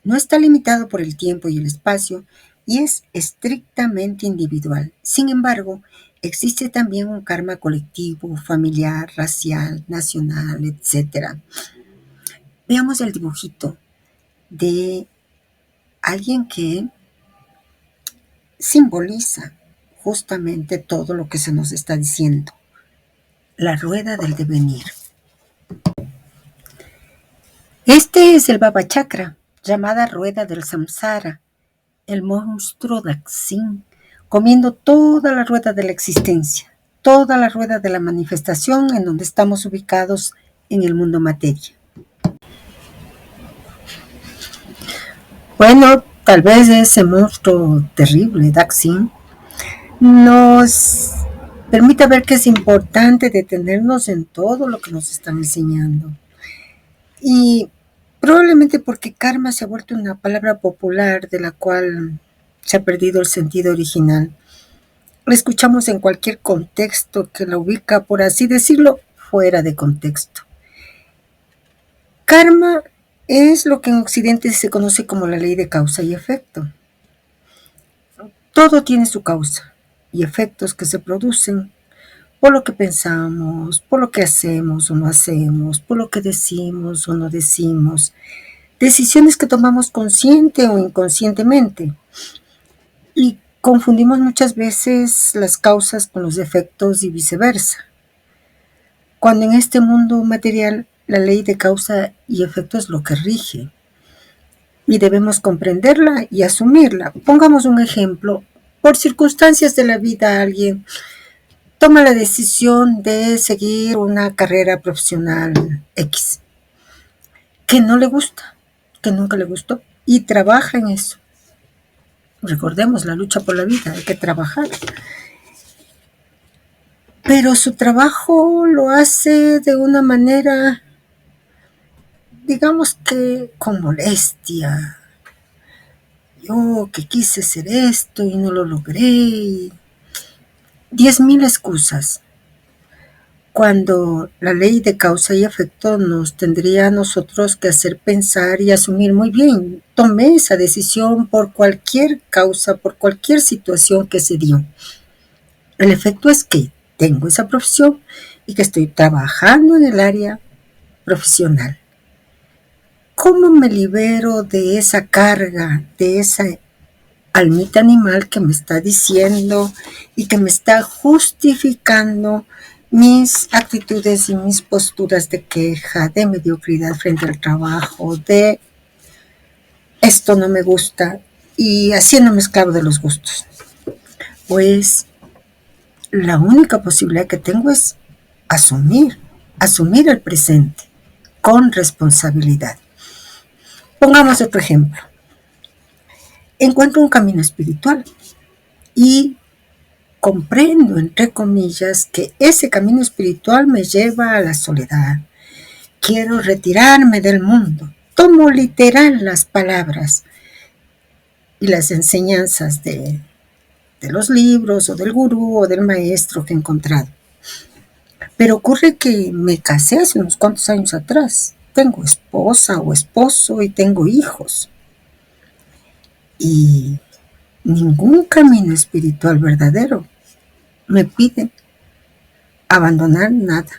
No está limitado por el tiempo y el espacio y es estrictamente individual. Sin embargo, existe también un karma colectivo, familiar, racial, nacional, etc. Veamos el dibujito de alguien que simboliza justamente todo lo que se nos está diciendo. La rueda del devenir. Este es el Baba Chakra, llamada rueda del samsara, el monstruo Dakshin, comiendo toda la rueda de la existencia, toda la rueda de la manifestación en donde estamos ubicados en el mundo materia. Bueno, tal vez ese monstruo terrible, Dakshin, nos permite ver que es importante detenernos en todo lo que nos están enseñando. Y probablemente porque karma se ha vuelto una palabra popular de la cual se ha perdido el sentido original. La escuchamos en cualquier contexto que la ubica, por así decirlo, fuera de contexto. Karma es lo que en Occidente se conoce como la ley de causa y efecto. Todo tiene su causa y efectos que se producen por lo que pensamos, por lo que hacemos o no hacemos, por lo que decimos o no decimos, decisiones que tomamos consciente o inconscientemente. Y confundimos muchas veces las causas con los efectos y viceversa. Cuando en este mundo material la ley de causa y efecto es lo que rige. Y debemos comprenderla y asumirla. Pongamos un ejemplo. Por circunstancias de la vida alguien toma la decisión de seguir una carrera profesional X, que no le gusta, que nunca le gustó, y trabaja en eso. Recordemos la lucha por la vida, hay que trabajar. Pero su trabajo lo hace de una manera, digamos que con molestia. Yo que quise hacer esto y no lo logré. 10,000 excusas. Cuando la ley de causa y efecto nos tendría a nosotros que hacer pensar y asumir muy bien. Tomé esa decisión por cualquier causa, por cualquier situación que se dio. El efecto es que tengo esa profesión y que estoy trabajando en el área profesional. ¿Cómo me libero de esa carga, de esa almita animal que me está diciendo y que me está justificando mis actitudes y mis posturas de queja, de mediocridad frente al trabajo, de esto no me gusta y haciéndome esclavo de los gustos? Pues la única posibilidad que tengo es asumir el presente con responsabilidad. Pongamos otro ejemplo. Encuentro un camino espiritual y comprendo, entre comillas, que ese camino espiritual me lleva a la soledad. Quiero retirarme del mundo. Tomo literal las palabras y las enseñanzas de los libros o del gurú o del maestro que he encontrado. Pero ocurre que me casé hace unos cuantos años atrás. Tengo esposa o esposo y tengo hijos. Y ningún camino espiritual verdadero me pide abandonar nada,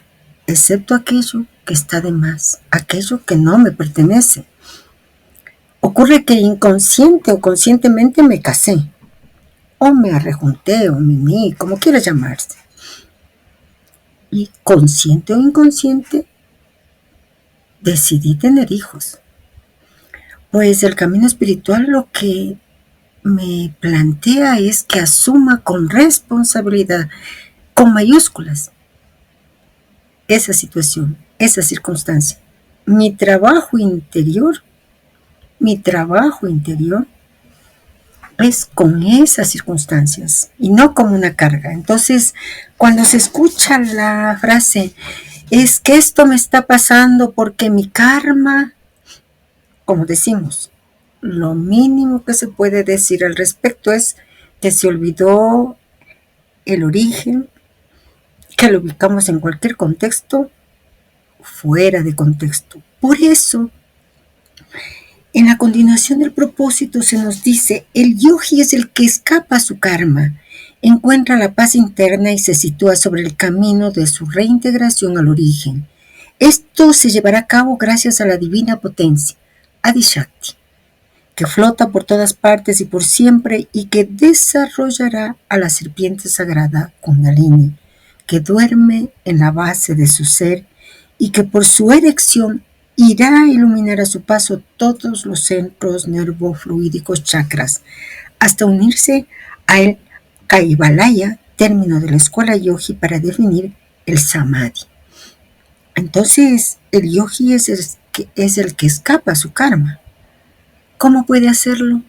excepto aquello que está de más, aquello que no me pertenece. Ocurre que inconsciente o conscientemente me casé, o me arrejunté, o me uní, como quiera llamarse. Y consciente o inconsciente, decidí tener hijos. Pues el camino espiritual lo que me plantea es que asuma con responsabilidad, con mayúsculas, esa situación, esa circunstancia. Mi trabajo interior, mi trabajo interior es con esas circunstancias y no como una carga. Entonces, cuando se escucha la frase, es que esto me está pasando porque mi karma, como decimos, lo mínimo que se puede decir al respecto es que se olvidó el origen, que lo ubicamos en cualquier contexto, fuera de contexto. Por eso, en la continuación del propósito se nos dice, el yogi es el que escapa a su karma, encuentra la paz interna y se sitúa sobre el camino de su reintegración al origen. Esto se llevará a cabo gracias a la divina potencia, Adishakti, que flota por todas partes y por siempre y que desarrollará a la serpiente sagrada Kundalini, que duerme en la base de su ser y que por su erección irá a iluminar a su paso todos los centros nervofluídicos chakras, hasta unirse al Kaivalaya, término de la escuela yogi para definir el samadhi. Entonces, el yogi es el que escapa a su karma. ¿Cómo puede hacerlo?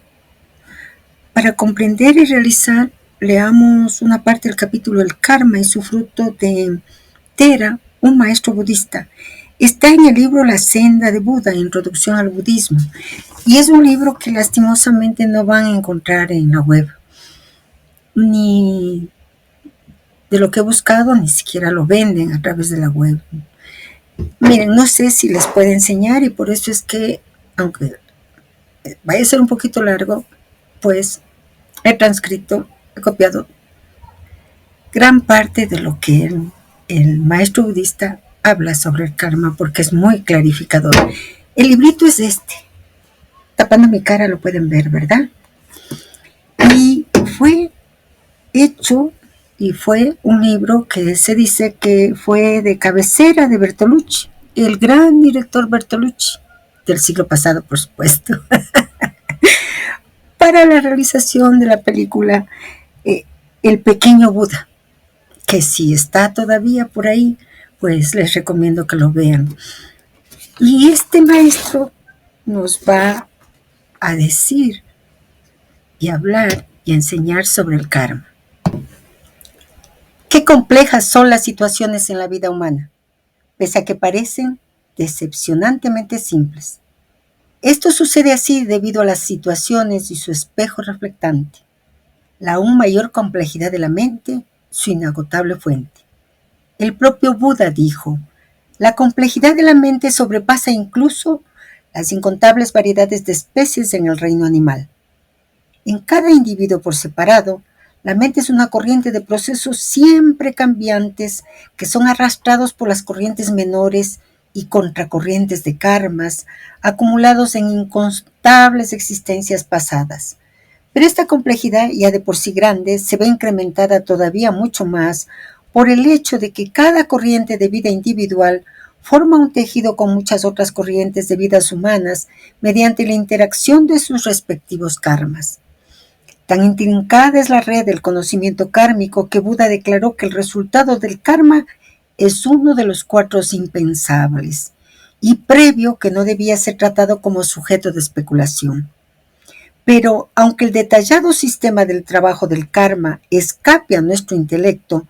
Para comprender y realizar, leamos una parte del capítulo El karma y su fruto de Thera, un maestro budista. Está en el libro La senda de Buda, Introducción al Budismo, y es un libro que lastimosamente no van a encontrar en la web. Ni de lo que he buscado, ni siquiera lo venden a través de la web. Miren, no sé si les puede enseñar y por eso es que, aunque vaya a ser un poquito largo, pues he transcrito, he copiado gran parte de lo que el maestro budista habla sobre el karma porque es muy clarificador. El librito es este. Tapando mi cara lo pueden ver, ¿verdad? Y fue hecho y fue un libro que se dice que fue de cabecera de Bertolucci, el gran director Bertolucci, del siglo pasado, por supuesto, para la realización de la película El pequeño Buda, que si está todavía por ahí, pues les recomiendo que lo vean. Y este maestro nos va a decir y hablar y enseñar sobre el karma. Qué complejas son las situaciones en la vida humana, pese a que parecen decepcionantemente simples. Esto sucede así debido a las situaciones y su espejo reflectante, la aún mayor complejidad de la mente, su inagotable fuente. El propio Buda dijo, la complejidad de la mente sobrepasa incluso las incontables variedades de especies en el reino animal. En cada individuo por separado, la mente es una corriente de procesos siempre cambiantes que son arrastrados por las corrientes menores y contracorrientes de karmas acumulados en incontables existencias pasadas. Pero esta complejidad, ya de por sí grande, se ve incrementada todavía mucho más por el hecho de que cada corriente de vida individual forma un tejido con muchas otras corrientes de vidas humanas mediante la interacción de sus respectivos karmas. Tan intrincada es la red del conocimiento kármico que Buda declaró que el resultado del karma es uno de los 4 impensables y previo que no debía ser tratado como sujeto de especulación. Pero aunque el detallado sistema del trabajo del karma escape a nuestro intelecto,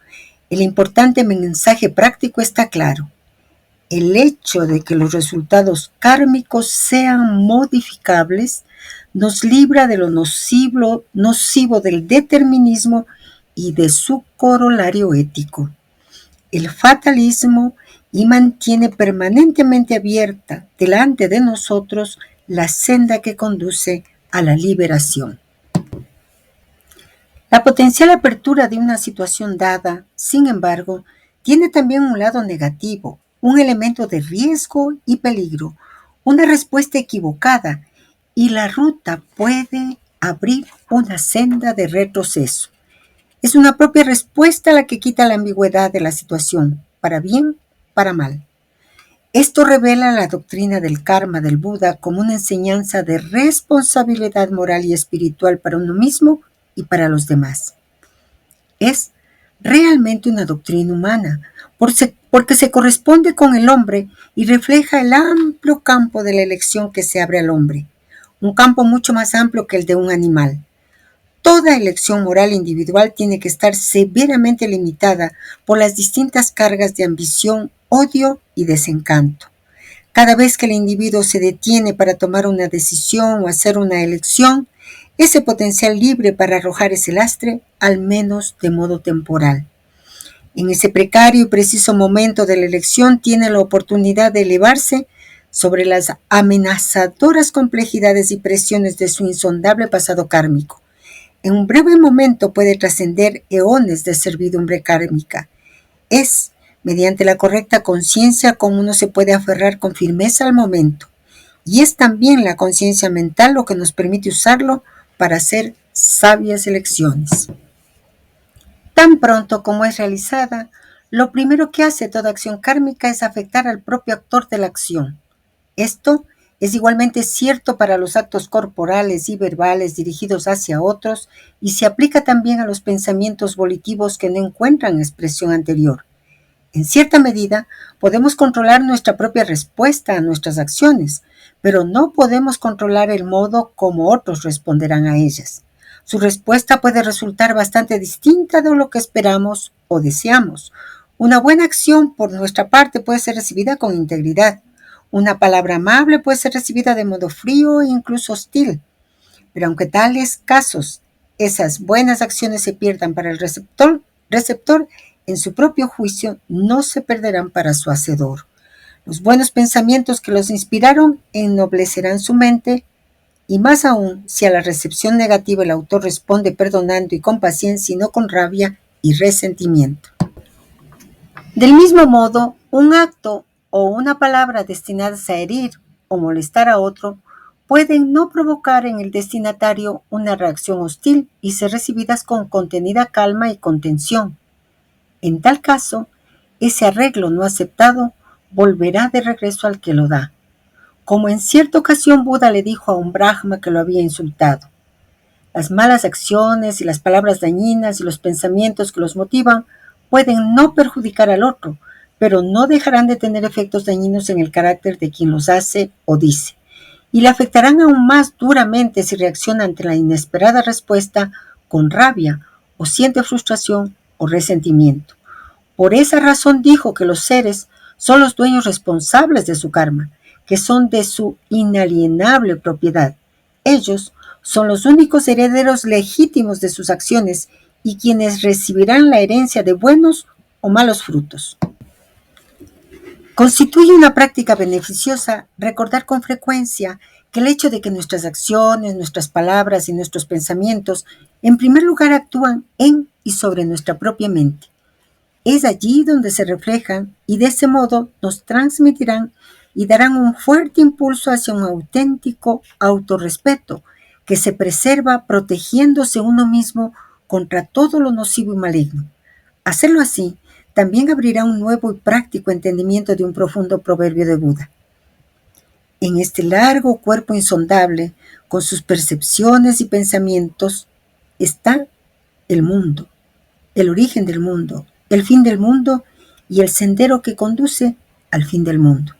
el importante mensaje práctico está claro. El hecho de que los resultados kármicos sean modificables nos libra de lo nocivo del determinismo y de su corolario ético, el fatalismo, y mantiene permanentemente abierta delante de nosotros la senda que conduce a la liberación. La potencial apertura de una situación dada, sin embargo, tiene también un lado negativo, un elemento de riesgo y peligro, una respuesta equivocada, y la ruta puede abrir una senda de retroceso. Es una propia respuesta la que quita la ambigüedad de la situación, para bien, para mal. Esto revela la doctrina del karma del Buda como una enseñanza de responsabilidad moral y espiritual para uno mismo y para los demás. Es realmente una doctrina humana, porque se corresponde con el hombre y refleja el amplio campo de la elección que se abre al hombre, un campo mucho más amplio que el de un animal. Toda elección moral individual tiene que estar severamente limitada por las distintas cargas de ambición, odio y desencanto. Cada vez que el individuo se detiene para tomar una decisión o hacer una elección, ese potencial libre para arrojar ese lastre, al menos de modo temporal. En ese precario y preciso momento de la elección tiene la oportunidad de elevarse sobre las amenazadoras complejidades y presiones de su insondable pasado kármico. En un breve momento puede trascender eones de servidumbre kármica. Es mediante la correcta conciencia como uno se puede aferrar con firmeza al momento. Y es también la conciencia mental lo que nos permite usarlo para hacer sabias elecciones. Tan pronto como es realizada, lo primero que hace toda acción kármica es afectar al propio actor de la acción. Esto es igualmente cierto para los actos corporales y verbales dirigidos hacia otros y se aplica también a los pensamientos volitivos que no encuentran expresión anterior. En cierta medida, podemos controlar nuestra propia respuesta a nuestras acciones, pero no podemos controlar el modo como otros responderán a ellas. Su respuesta puede resultar bastante distinta de lo que esperamos o deseamos. Una buena acción por nuestra parte puede ser recibida con integridad. Una palabra amable puede ser recibida de modo frío e incluso hostil. Pero aunque tales casos, esas buenas acciones se pierdan para el receptor, en su propio juicio no se perderán para su hacedor. Los buenos pensamientos que los inspiraron ennoblecerán su mente, y más aún si a la recepción negativa el autor responde perdonando y con paciencia y no con rabia y resentimiento. Del mismo modo, un acto o una palabra destinadas a herir o molestar a otro pueden no provocar en el destinatario una reacción hostil y ser recibidas con contenida calma y contención. En tal caso, ese arreglo no aceptado volverá de regreso al que lo da, como en cierta ocasión Buda le dijo a un Brahma que lo había insultado. Las malas acciones y las palabras dañinas y los pensamientos que los motivan pueden no perjudicar al otro, pero no dejarán de tener efectos dañinos en el carácter de quien los hace o dice, y le afectarán aún más duramente si reacciona ante la inesperada respuesta con rabia o siente frustración o resentimiento. Por esa razón dijo que los seres son los dueños responsables de su karma, que son de su inalienable propiedad. Ellos son los únicos herederos legítimos de sus acciones y quienes recibirán la herencia de buenos o malos frutos. Constituye una práctica beneficiosa recordar con frecuencia que el hecho de que nuestras acciones, nuestras palabras y nuestros pensamientos en primer lugar actúan en y sobre nuestra propia mente. Es allí donde se reflejan y de ese modo nos transmitirán y darán un fuerte impulso hacia un auténtico autorrespeto que se preserva protegiéndose uno mismo contra todo lo nocivo y maligno. Hacerlo así también abrirá un nuevo y práctico entendimiento de un profundo proverbio de Buda. En este largo cuerpo insondable, con sus percepciones y pensamientos, está el mundo, el origen del mundo, el fin del mundo y el sendero que conduce al fin del mundo.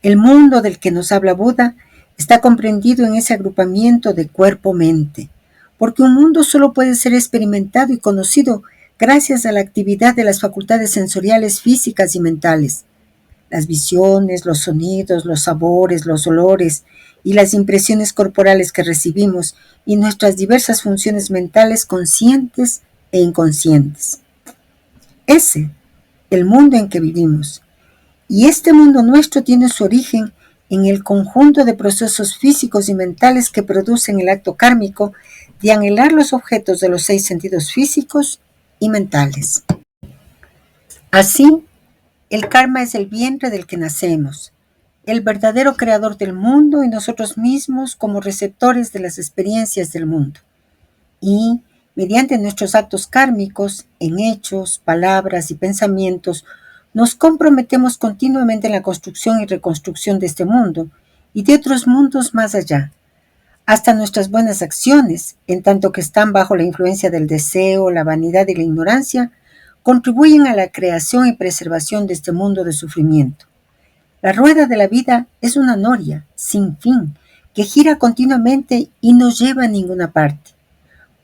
El mundo del que nos habla Buda está comprendido en ese agrupamiento de cuerpo-mente, porque un mundo solo puede ser experimentado y conocido gracias a la actividad de las facultades sensoriales físicas y mentales. Las visiones, los sonidos, los sabores, los olores y las impresiones corporales que recibimos y nuestras diversas funciones mentales conscientes e inconscientes. Ese, el mundo en que vivimos. Y este mundo nuestro tiene su origen en el conjunto de procesos físicos y mentales que producen el acto kármico de anhelar los objetos de los 6 sentidos físicos y mentales. Así, el karma es el vientre del que nacemos, el verdadero creador del mundo y nosotros mismos como receptores de las experiencias del mundo. Y, mediante nuestros actos kármicos, en hechos, palabras y pensamientos, nos comprometemos continuamente en la construcción y reconstrucción de este mundo y de otros mundos más allá. Hasta nuestras buenas acciones, en tanto que están bajo la influencia del deseo, la vanidad y la ignorancia, contribuyen a la creación y preservación de este mundo de sufrimiento. La rueda de la vida es una noria sin fin que gira continuamente y no lleva a ninguna parte,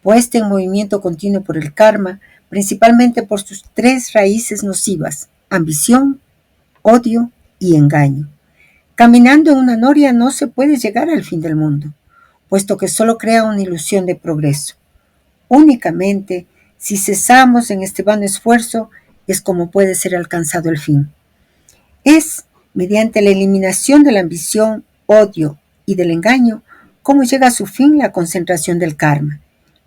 puesta en movimiento continuo por el karma, principalmente por sus 3 raíces nocivas: ambición, odio y engaño. Caminando en una noria no se puede llegar al fin del mundo, puesto que solo crea una ilusión de progreso. Únicamente si cesamos en este vano esfuerzo es como puede ser alcanzado el fin. Es mediante la eliminación de la ambición, odio y del engaño como llega a su fin la concentración del karma.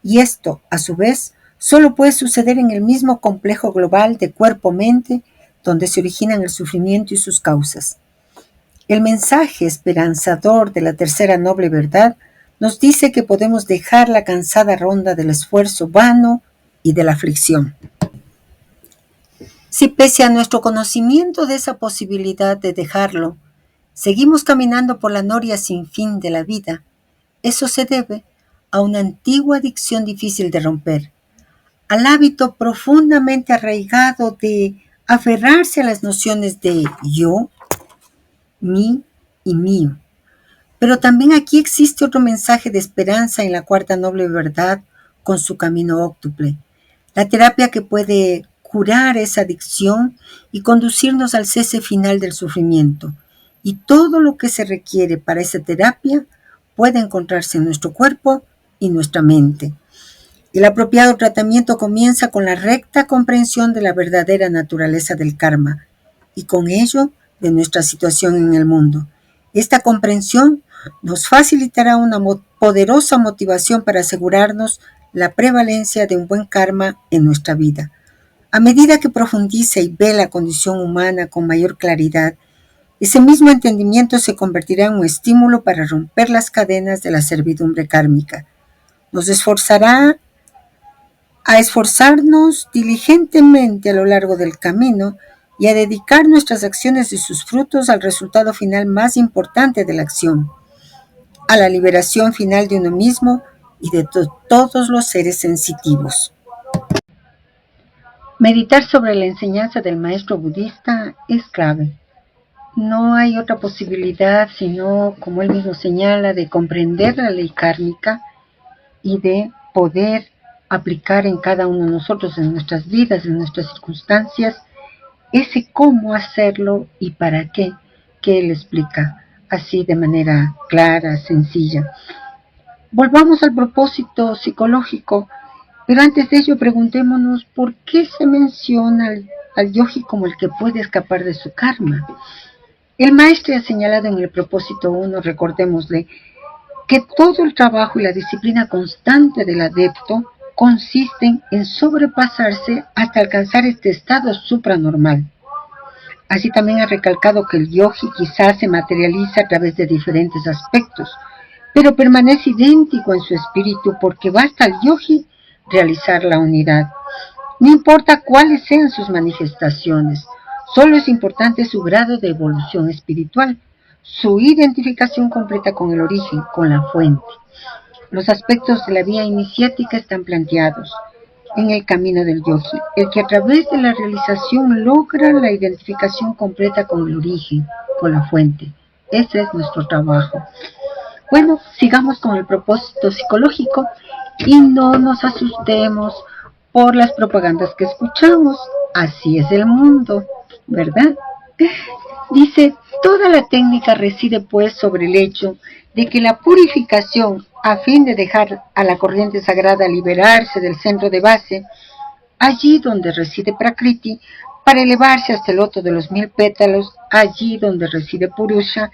Y esto, a su vez, solo puede suceder en el mismo complejo global de cuerpo-mente, donde se originan el sufrimiento y sus causas. El mensaje esperanzador de la tercera noble verdad nos dice que podemos dejar la cansada ronda del esfuerzo vano y de la aflicción. Si pese a nuestro conocimiento de esa posibilidad de dejarlo, seguimos caminando por la noria sin fin de la vida, eso se debe a una antigua adicción difícil de romper, al hábito profundamente arraigado de aferrarse a las nociones de yo, mí y mío. Pero también aquí existe otro mensaje de esperanza en la cuarta noble verdad con su camino óctuple, la terapia que puede curar esa adicción y conducirnos al cese final del sufrimiento. Y todo lo que se requiere para esa terapia puede encontrarse en nuestro cuerpo y nuestra mente. El apropiado tratamiento comienza con la recta comprensión de la verdadera naturaleza del karma y con ello de nuestra situación en el mundo. Esta comprensión nos facilitará una poderosa motivación para asegurarnos la prevalencia de un buen karma en nuestra vida. A medida que profundiza y ve la condición humana con mayor claridad, ese mismo entendimiento se convertirá en un estímulo para romper las cadenas de la servidumbre kármica. Nos esforzará a esforzarnos diligentemente a lo largo del camino y a dedicar nuestras acciones y sus frutos al resultado final más importante de la acción, a la liberación final de uno mismo y de todos los seres sensitivos. Meditar sobre la enseñanza del maestro budista es clave. No hay otra posibilidad sino, como él mismo señala, de comprender la ley kármica y de poder aplicar en cada uno de nosotros, en nuestras vidas, en nuestras circunstancias, ese cómo hacerlo y para qué, que él explica así de manera clara, sencilla. Volvamos al propósito psicológico, pero antes de ello preguntémonos por qué se menciona al yogi como el que puede escapar de su karma. El maestro ha señalado en el propósito 1, recordémosle, que todo el trabajo y la disciplina constante del adepto consisten en sobrepasarse hasta alcanzar este estado supranormal. Así también ha recalcado que el yogi quizás se materializa a través de diferentes aspectos, pero permanece idéntico en su espíritu porque basta al yogi realizar la unidad. No importa cuáles sean sus manifestaciones, solo es importante su grado de evolución espiritual, su identificación completa con el origen, con la fuente. Los aspectos de la vía iniciática están planteados en el camino del yogi, el que a través de la realización logra la identificación completa con el origen, con la fuente. Ese es nuestro trabajo. Bueno, sigamos con el propósito psicológico y no nos asustemos por las propagandas que escuchamos. Así es el mundo, ¿verdad? Dice, toda la técnica reside pues sobre el hecho de que la purificación, a fin de dejar a la corriente sagrada liberarse del centro de base, allí donde reside Prakriti, para elevarse hasta el loto de los 1000 pétalos, allí donde reside Purusha,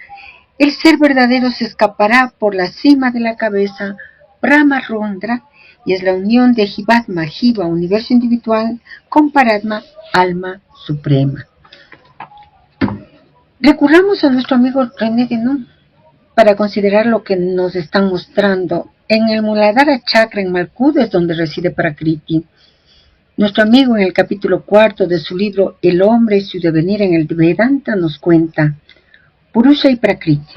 El ser verdadero se escapará por la cima de la cabeza Brahma Rondra y es la unión de Jivatma, Jiva, universo individual, con Paratma, alma suprema. Recurramos a nuestro amigo René Guénon para considerar lo que nos están mostrando. En el Muladhara Chakra en Malkuth es donde reside Prakriti. Nuestro amigo en el capítulo 4 de su libro El hombre y su devenir en el Vedanta nos cuenta Purusha y Prakriti.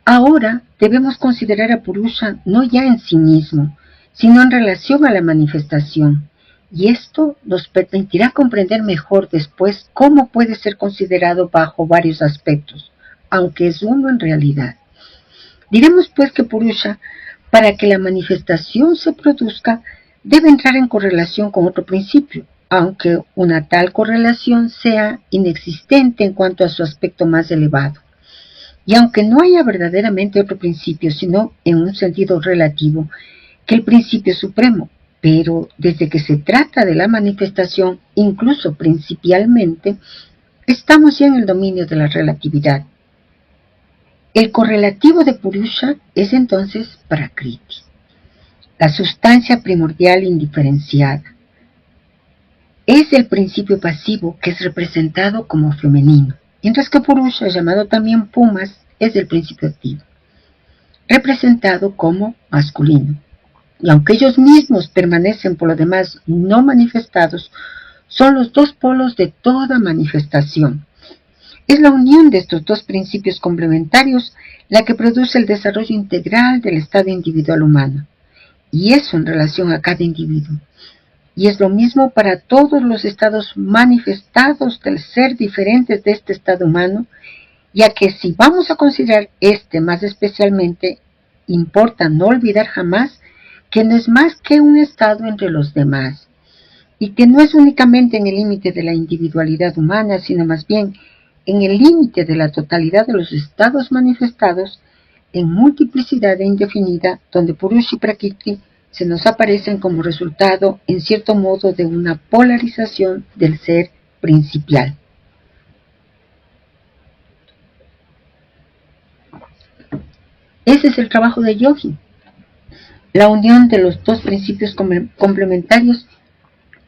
Ahora debemos considerar a Purusha no ya en sí mismo, sino en relación a la manifestación, y esto nos permitirá comprender mejor después cómo puede ser considerado bajo varios aspectos, aunque es uno en realidad. Diremos pues que Purusha, para que la manifestación se produzca, debe entrar en correlación con otro principio, aunque una tal correlación sea inexistente en cuanto a su aspecto más elevado. Y aunque no haya verdaderamente otro principio, sino en un sentido relativo, que el principio supremo, pero desde que se trata de la manifestación, incluso principialmente, estamos ya en el dominio de la relatividad. El correlativo de Purusha es entonces Prakriti, la sustancia primordial indiferenciada. Es el principio pasivo que es representado como femenino, mientras que Purusha, llamado también Pumas, es el principio activo, representado como masculino. Y aunque ellos mismos permanecen por lo demás no manifestados, son los dos polos de toda manifestación. Es la unión de estos dos principios complementarios la que produce el desarrollo integral del estado individual humano, y eso en relación a cada individuo. Y es lo mismo para todos los estados manifestados del ser diferentes de este estado humano, ya que si vamos a considerar este más especialmente, importa no olvidar jamás que no es más que un estado entre los demás, y que no es únicamente en el límite de la individualidad humana, sino más bien en el límite de la totalidad de los estados manifestados en multiplicidad e indefinida, donde Purusha y Prakriti se nos aparecen como resultado, en cierto modo, de una polarización del ser principial. Ese es el trabajo de Yogi, la unión de los dos principios complementarios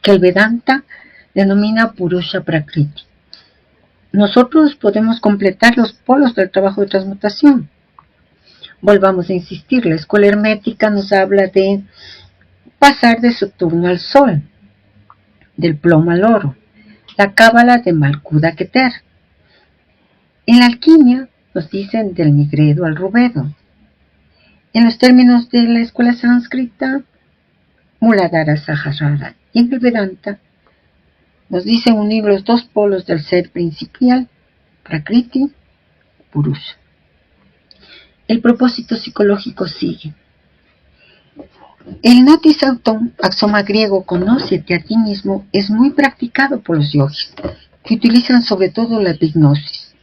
que el Vedanta denomina Purusha Prakriti. Nosotros podemos completar los polos del trabajo de transmutación. Volvamos a insistir, la escuela hermética nos habla de pasar de Saturno al Sol, del plomo al oro, la cábala de Malkuth a Keter. En la alquimia nos dicen del nigredo al rubedo. En los términos de la escuela sánscrita, Muladhara Sahasrara. Y en el Vedanta nos dicen unir los dos polos del ser principal, Prakriti, Purusha. El propósito psicológico sigue. El notis auton, axioma griego, conócete a ti mismo, es muy practicado por los yogis, que utilizan sobre todo la epignosis,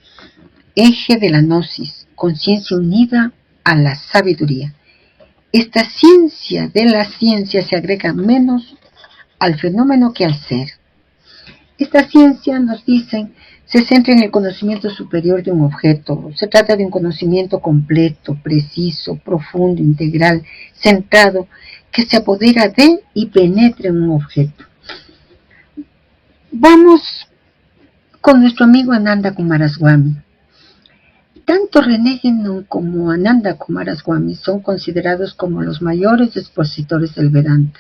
eje de la gnosis, conciencia unida a la sabiduría. Esta ciencia de la ciencia se agrega menos al fenómeno que al ser. Esta ciencia, nos dicen, se centra en el conocimiento superior de un objeto. Se trata de un conocimiento completo, preciso, profundo, integral, centrado, que se apodera de y penetra en un objeto. Vamos con nuestro amigo Ananda Coomaraswamy. Tanto René Guénon como Ananda Coomaraswamy son considerados como los mayores expositores del Vedanta.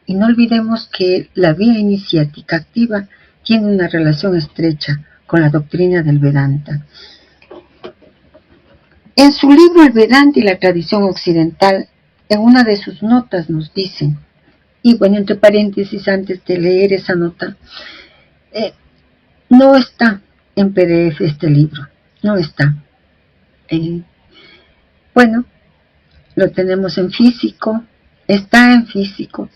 Y no olvidemos que la vía iniciática activa tiene una relación estrecha con la doctrina del Vedanta. En su libro El Vedanta y la tradición occidental, en una de sus notas nos dicen, y bueno, entre paréntesis, antes de leer esa nota, no está en PDF este libro, no está. Bueno, lo tenemos en físico, está en físico,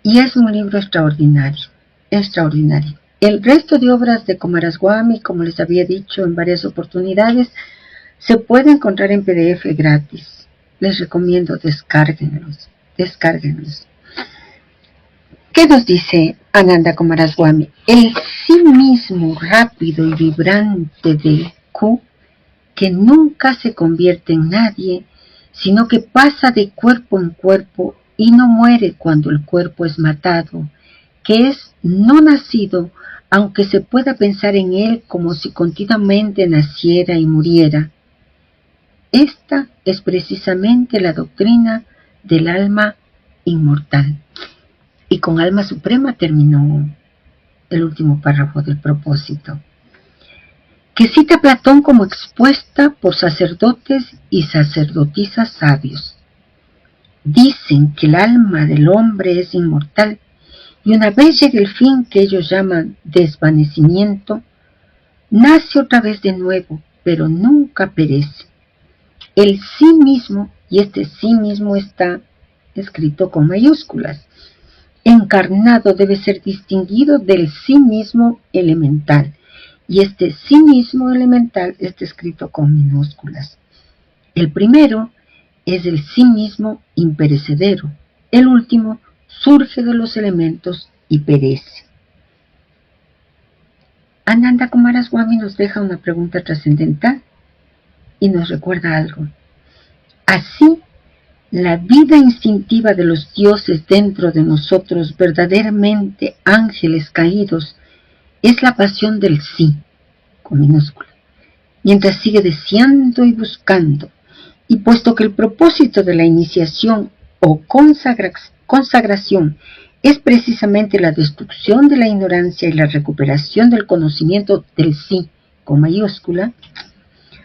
y es un libro extraordinario, extraordinario. El resto de obras de Coomaraswamy, como les había dicho en varias oportunidades, se puede encontrar en PDF gratis. Les recomiendo descárguenlos. ¿Qué nos dice Ananda Coomaraswamy? El sí mismo rápido y vibrante de Q, que nunca se convierte en nadie, sino que pasa de cuerpo en cuerpo y no muere cuando el cuerpo es matado, que es no nacido, aunque se pueda pensar en él como si continuamente naciera y muriera. Esta es precisamente la doctrina del alma inmortal. Y con alma suprema terminó el último párrafo del propósito, que cita a Platón como expuesta por sacerdotes y sacerdotisas sabios. Dicen que el alma del hombre es inmortal y una vez llegue el fin que ellos llaman desvanecimiento, nace otra vez de nuevo, pero nunca perece. El sí mismo, y este sí mismo está escrito con mayúsculas, encarnado debe ser distinguido del sí mismo elemental, y este sí mismo elemental está escrito con minúsculas. El primero es el sí mismo imperecedero, el último surge de los elementos y perece. Ananda Coomaraswamy nos deja una pregunta trascendental y nos recuerda algo. Así, la vida instintiva de los dioses dentro de nosotros, verdaderamente ángeles caídos, es la pasión del sí, con minúscula, mientras sigue deseando y buscando, y puesto que el propósito de la iniciación o consagración es precisamente la destrucción de la ignorancia y la recuperación del conocimiento del sí, con mayúscula,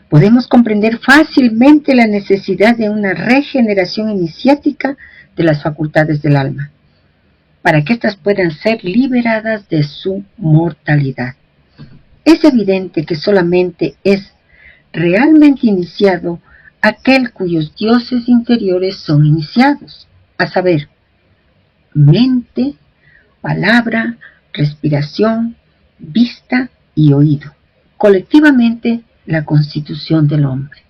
podemos comprender fácilmente la necesidad de una regeneración iniciática de las facultades del alma, para que éstas puedan ser liberadas de su mortalidad. Es evidente que solamente es realmente iniciado aquel cuyos dioses interiores son iniciados, a saber, mente, palabra, respiración, vista y oído, colectivamente la constitución del hombre,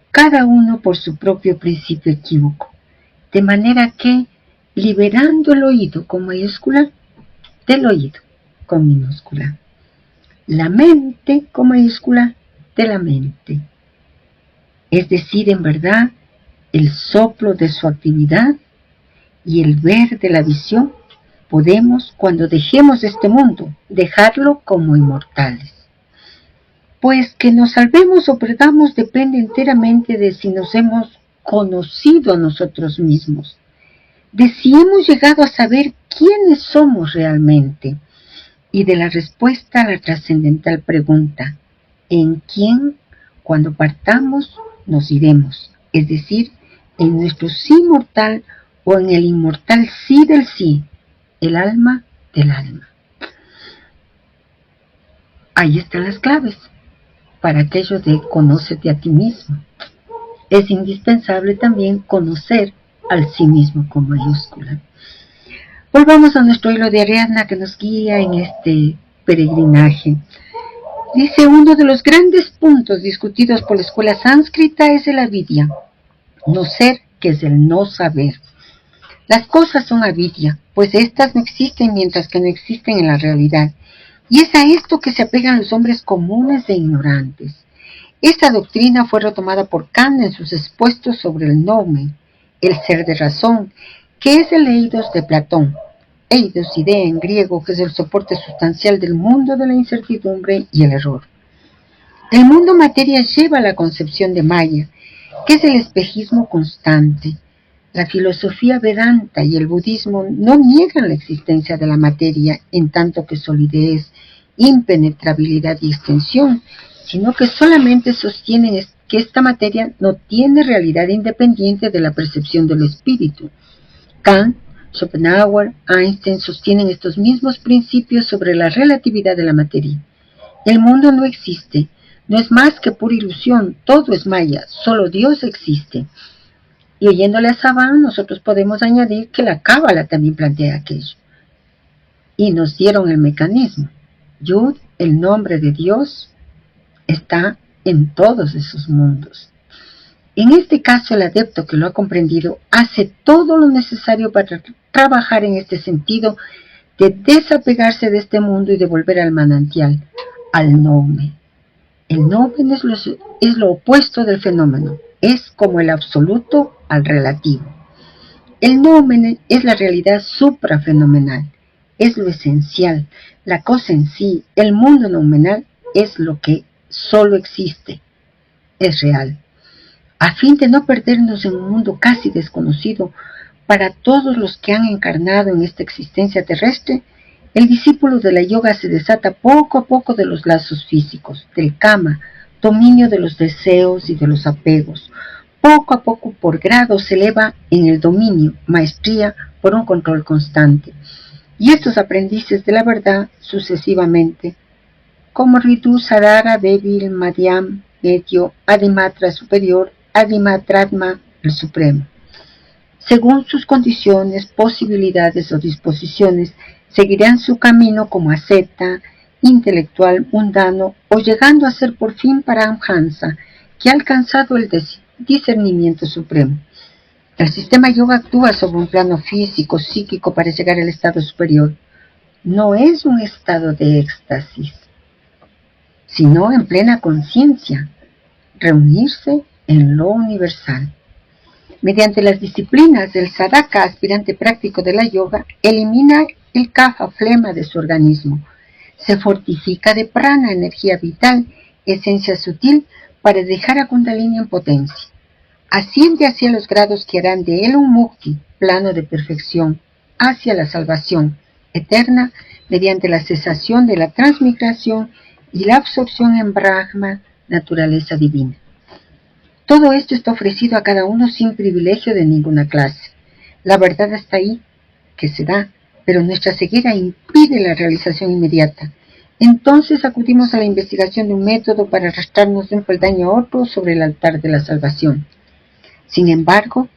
cada uno por su propio principio equívoco, de manera que, liberando el oído con mayúscula, del oído con minúscula, la mente con mayúscula, de la mente, es decir, en verdad, el soplo de su actividad y el ver de la visión, podemos, cuando dejemos este mundo, dejarlo como inmortales. Pues que nos salvemos o perdamos depende enteramente de si nos hemos conocido a nosotros mismos, de si hemos llegado a saber quiénes somos realmente, y de la respuesta a la trascendental pregunta, ¿en quién, cuando partamos, nos iremos? Es decir, en nuestro sí mortal o en el inmortal sí del sí, el alma del alma. Ahí están las claves para aquello de conócete a ti mismo. Es indispensable también conocer al sí mismo con mayúscula. Volvamos a nuestro hilo de Ariadna que nos guía en este peregrinaje. Dice, uno de los grandes puntos discutidos por la escuela sánscrita es el avidya, no ser, que es el no saber. Las cosas son avidya, pues éstas no existen mientras que no existen en la realidad. Y es a esto que se apegan los hombres comunes e ignorantes. Esta doctrina fue retomada por Kant en sus expuestos sobre el noumen, el ser de razón, que es el eidos de Platón. Eidos, idea en griego, que es el soporte sustancial del mundo de la incertidumbre y el error. El mundo materia lleva la concepción de Maya, que es el espejismo constante. La filosofía Vedanta y el budismo no niegan la existencia de la materia en tanto que solidez, impenetrabilidad y extensión, sino que solamente sostienen que esta materia no tiene realidad independiente de la percepción del espíritu. Kant, Schopenhauer, Einstein sostienen estos mismos principios sobre la relatividad de la materia. El mundo no existe, no es más que pura ilusión, todo es maya, solo Dios existe. Y oyéndole a Saban, nosotros podemos añadir que la Cábala también plantea aquello. Y nos dieron el mecanismo. Yud, el nombre de Dios, está en todos esos mundos. En este caso, el adepto que lo ha comprendido hace todo lo necesario para trabajar en este sentido de desapegarse de este mundo y de volver al manantial, al noumen. El nomen es lo opuesto del fenómeno, es como el absoluto al relativo. El nomen es la realidad suprafenomenal, es lo esencial, la cosa en sí. El mundo noumenal es lo que solo existe, es real. A fin de no perdernos en un mundo casi desconocido para todos los que han encarnado en esta existencia terrestre, el discípulo de la yoga se desata poco a poco de los lazos físicos, del kama, dominio de los deseos y de los apegos. Poco a poco, por grado, se eleva en el dominio, maestría, por un control constante. Y estos aprendices de la verdad, sucesivamente, como Ritu, Sarara, Débil, Madhyam, Medio, Adimatra superior, Adimatratma, el supremo. Según sus condiciones, posibilidades o disposiciones, seguirán su camino como asceta, intelectual, mundano, o llegando a ser por fin Paramhansa, que ha alcanzado el discernimiento supremo. El sistema yoga actúa sobre un plano físico, psíquico, para llegar al estado superior. No es un estado de éxtasis, sino en plena conciencia, reunirse en lo universal. Mediante las disciplinas del sadhaka, aspirante práctico de la yoga, elimina el kapha, flema de su organismo. Se fortifica de prana, energía vital, esencia sutil, para dejar a Kundalini en potencia. Asciende hacia los grados que harán de él un mukti, plano de perfección, hacia la salvación eterna, mediante la cesación de la transmigración y la absorción en Brahma, naturaleza divina. Todo esto está ofrecido a cada uno sin privilegio de ninguna clase. La verdad está ahí, que se da, pero nuestra ceguera impide la realización inmediata. Entonces acudimos a la investigación de un método para arrastrarnos de un peldaño a otro sobre el altar de la salvación. Sin embargo,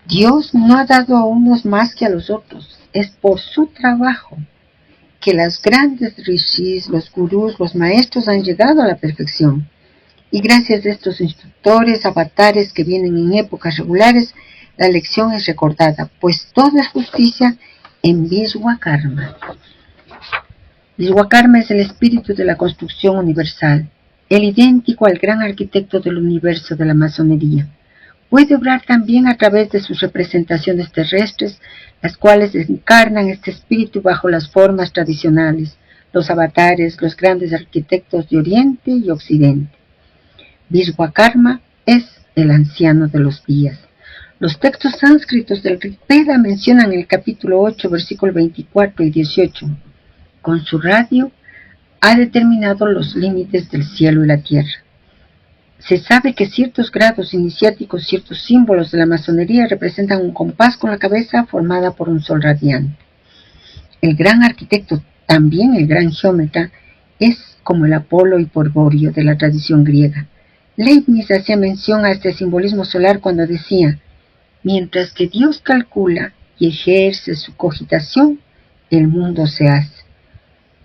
Dios no ha dado a unos más que a los otros. Es por su trabajo que las grandes rishis, los gurús, los maestros han llegado a la perfección. Y gracias a estos instructores, avatares que vienen en épocas regulares, la lección es recordada, pues todo es justicia en Vishwakarma. Vishwakarma es el espíritu de la construcción universal, el idéntico al gran arquitecto del universo de la masonería. Puede obrar también a través de sus representaciones terrestres, las cuales encarnan este espíritu bajo las formas tradicionales, los avatares, los grandes arquitectos de Oriente y Occidente. Vishwakarma es el anciano de los días. Los textos sánscritos del Rigveda mencionan el capítulo 8, versículos 24 y 18. Con su radio ha determinado los límites del cielo y la tierra. Se sabe que ciertos grados iniciáticos, ciertos símbolos de la masonería representan un compás con la cabeza formada por un sol radiante. El gran arquitecto, también el gran geómetra, es como el Apolo hiperborio de la tradición griega. Leibniz hacía mención a este simbolismo solar cuando decía: mientras que Dios calcula y ejerce su cogitación, el mundo se hace.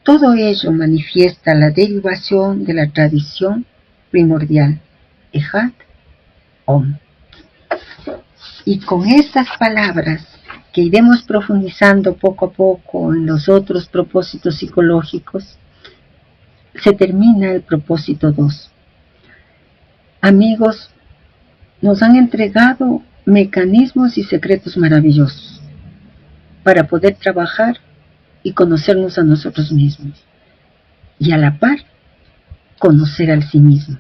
Todo ello manifiesta la derivación de la tradición primordial, Ejat Om. Y con estas palabras, que iremos profundizando poco a poco en los otros propósitos psicológicos, se termina el propósito 2. Amigos, nos han entregado mecanismos y secretos maravillosos para poder trabajar y conocernos a nosotros mismos y a la par conocer al sí mismo.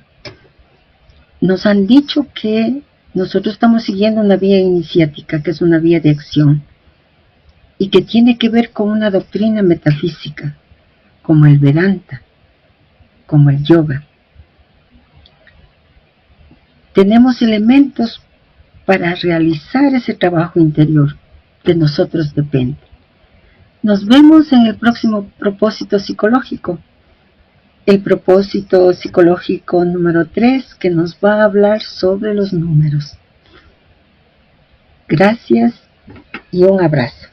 Nos han dicho que nosotros estamos siguiendo una vía iniciática, que es una vía de acción y que tiene que ver con una doctrina metafísica como el Vedanta, como el yoga. Tenemos elementos para realizar ese trabajo interior. De nosotros depende. Nos vemos en el próximo propósito psicológico. El propósito psicológico número 3, que nos va a hablar sobre los números. Gracias y un abrazo.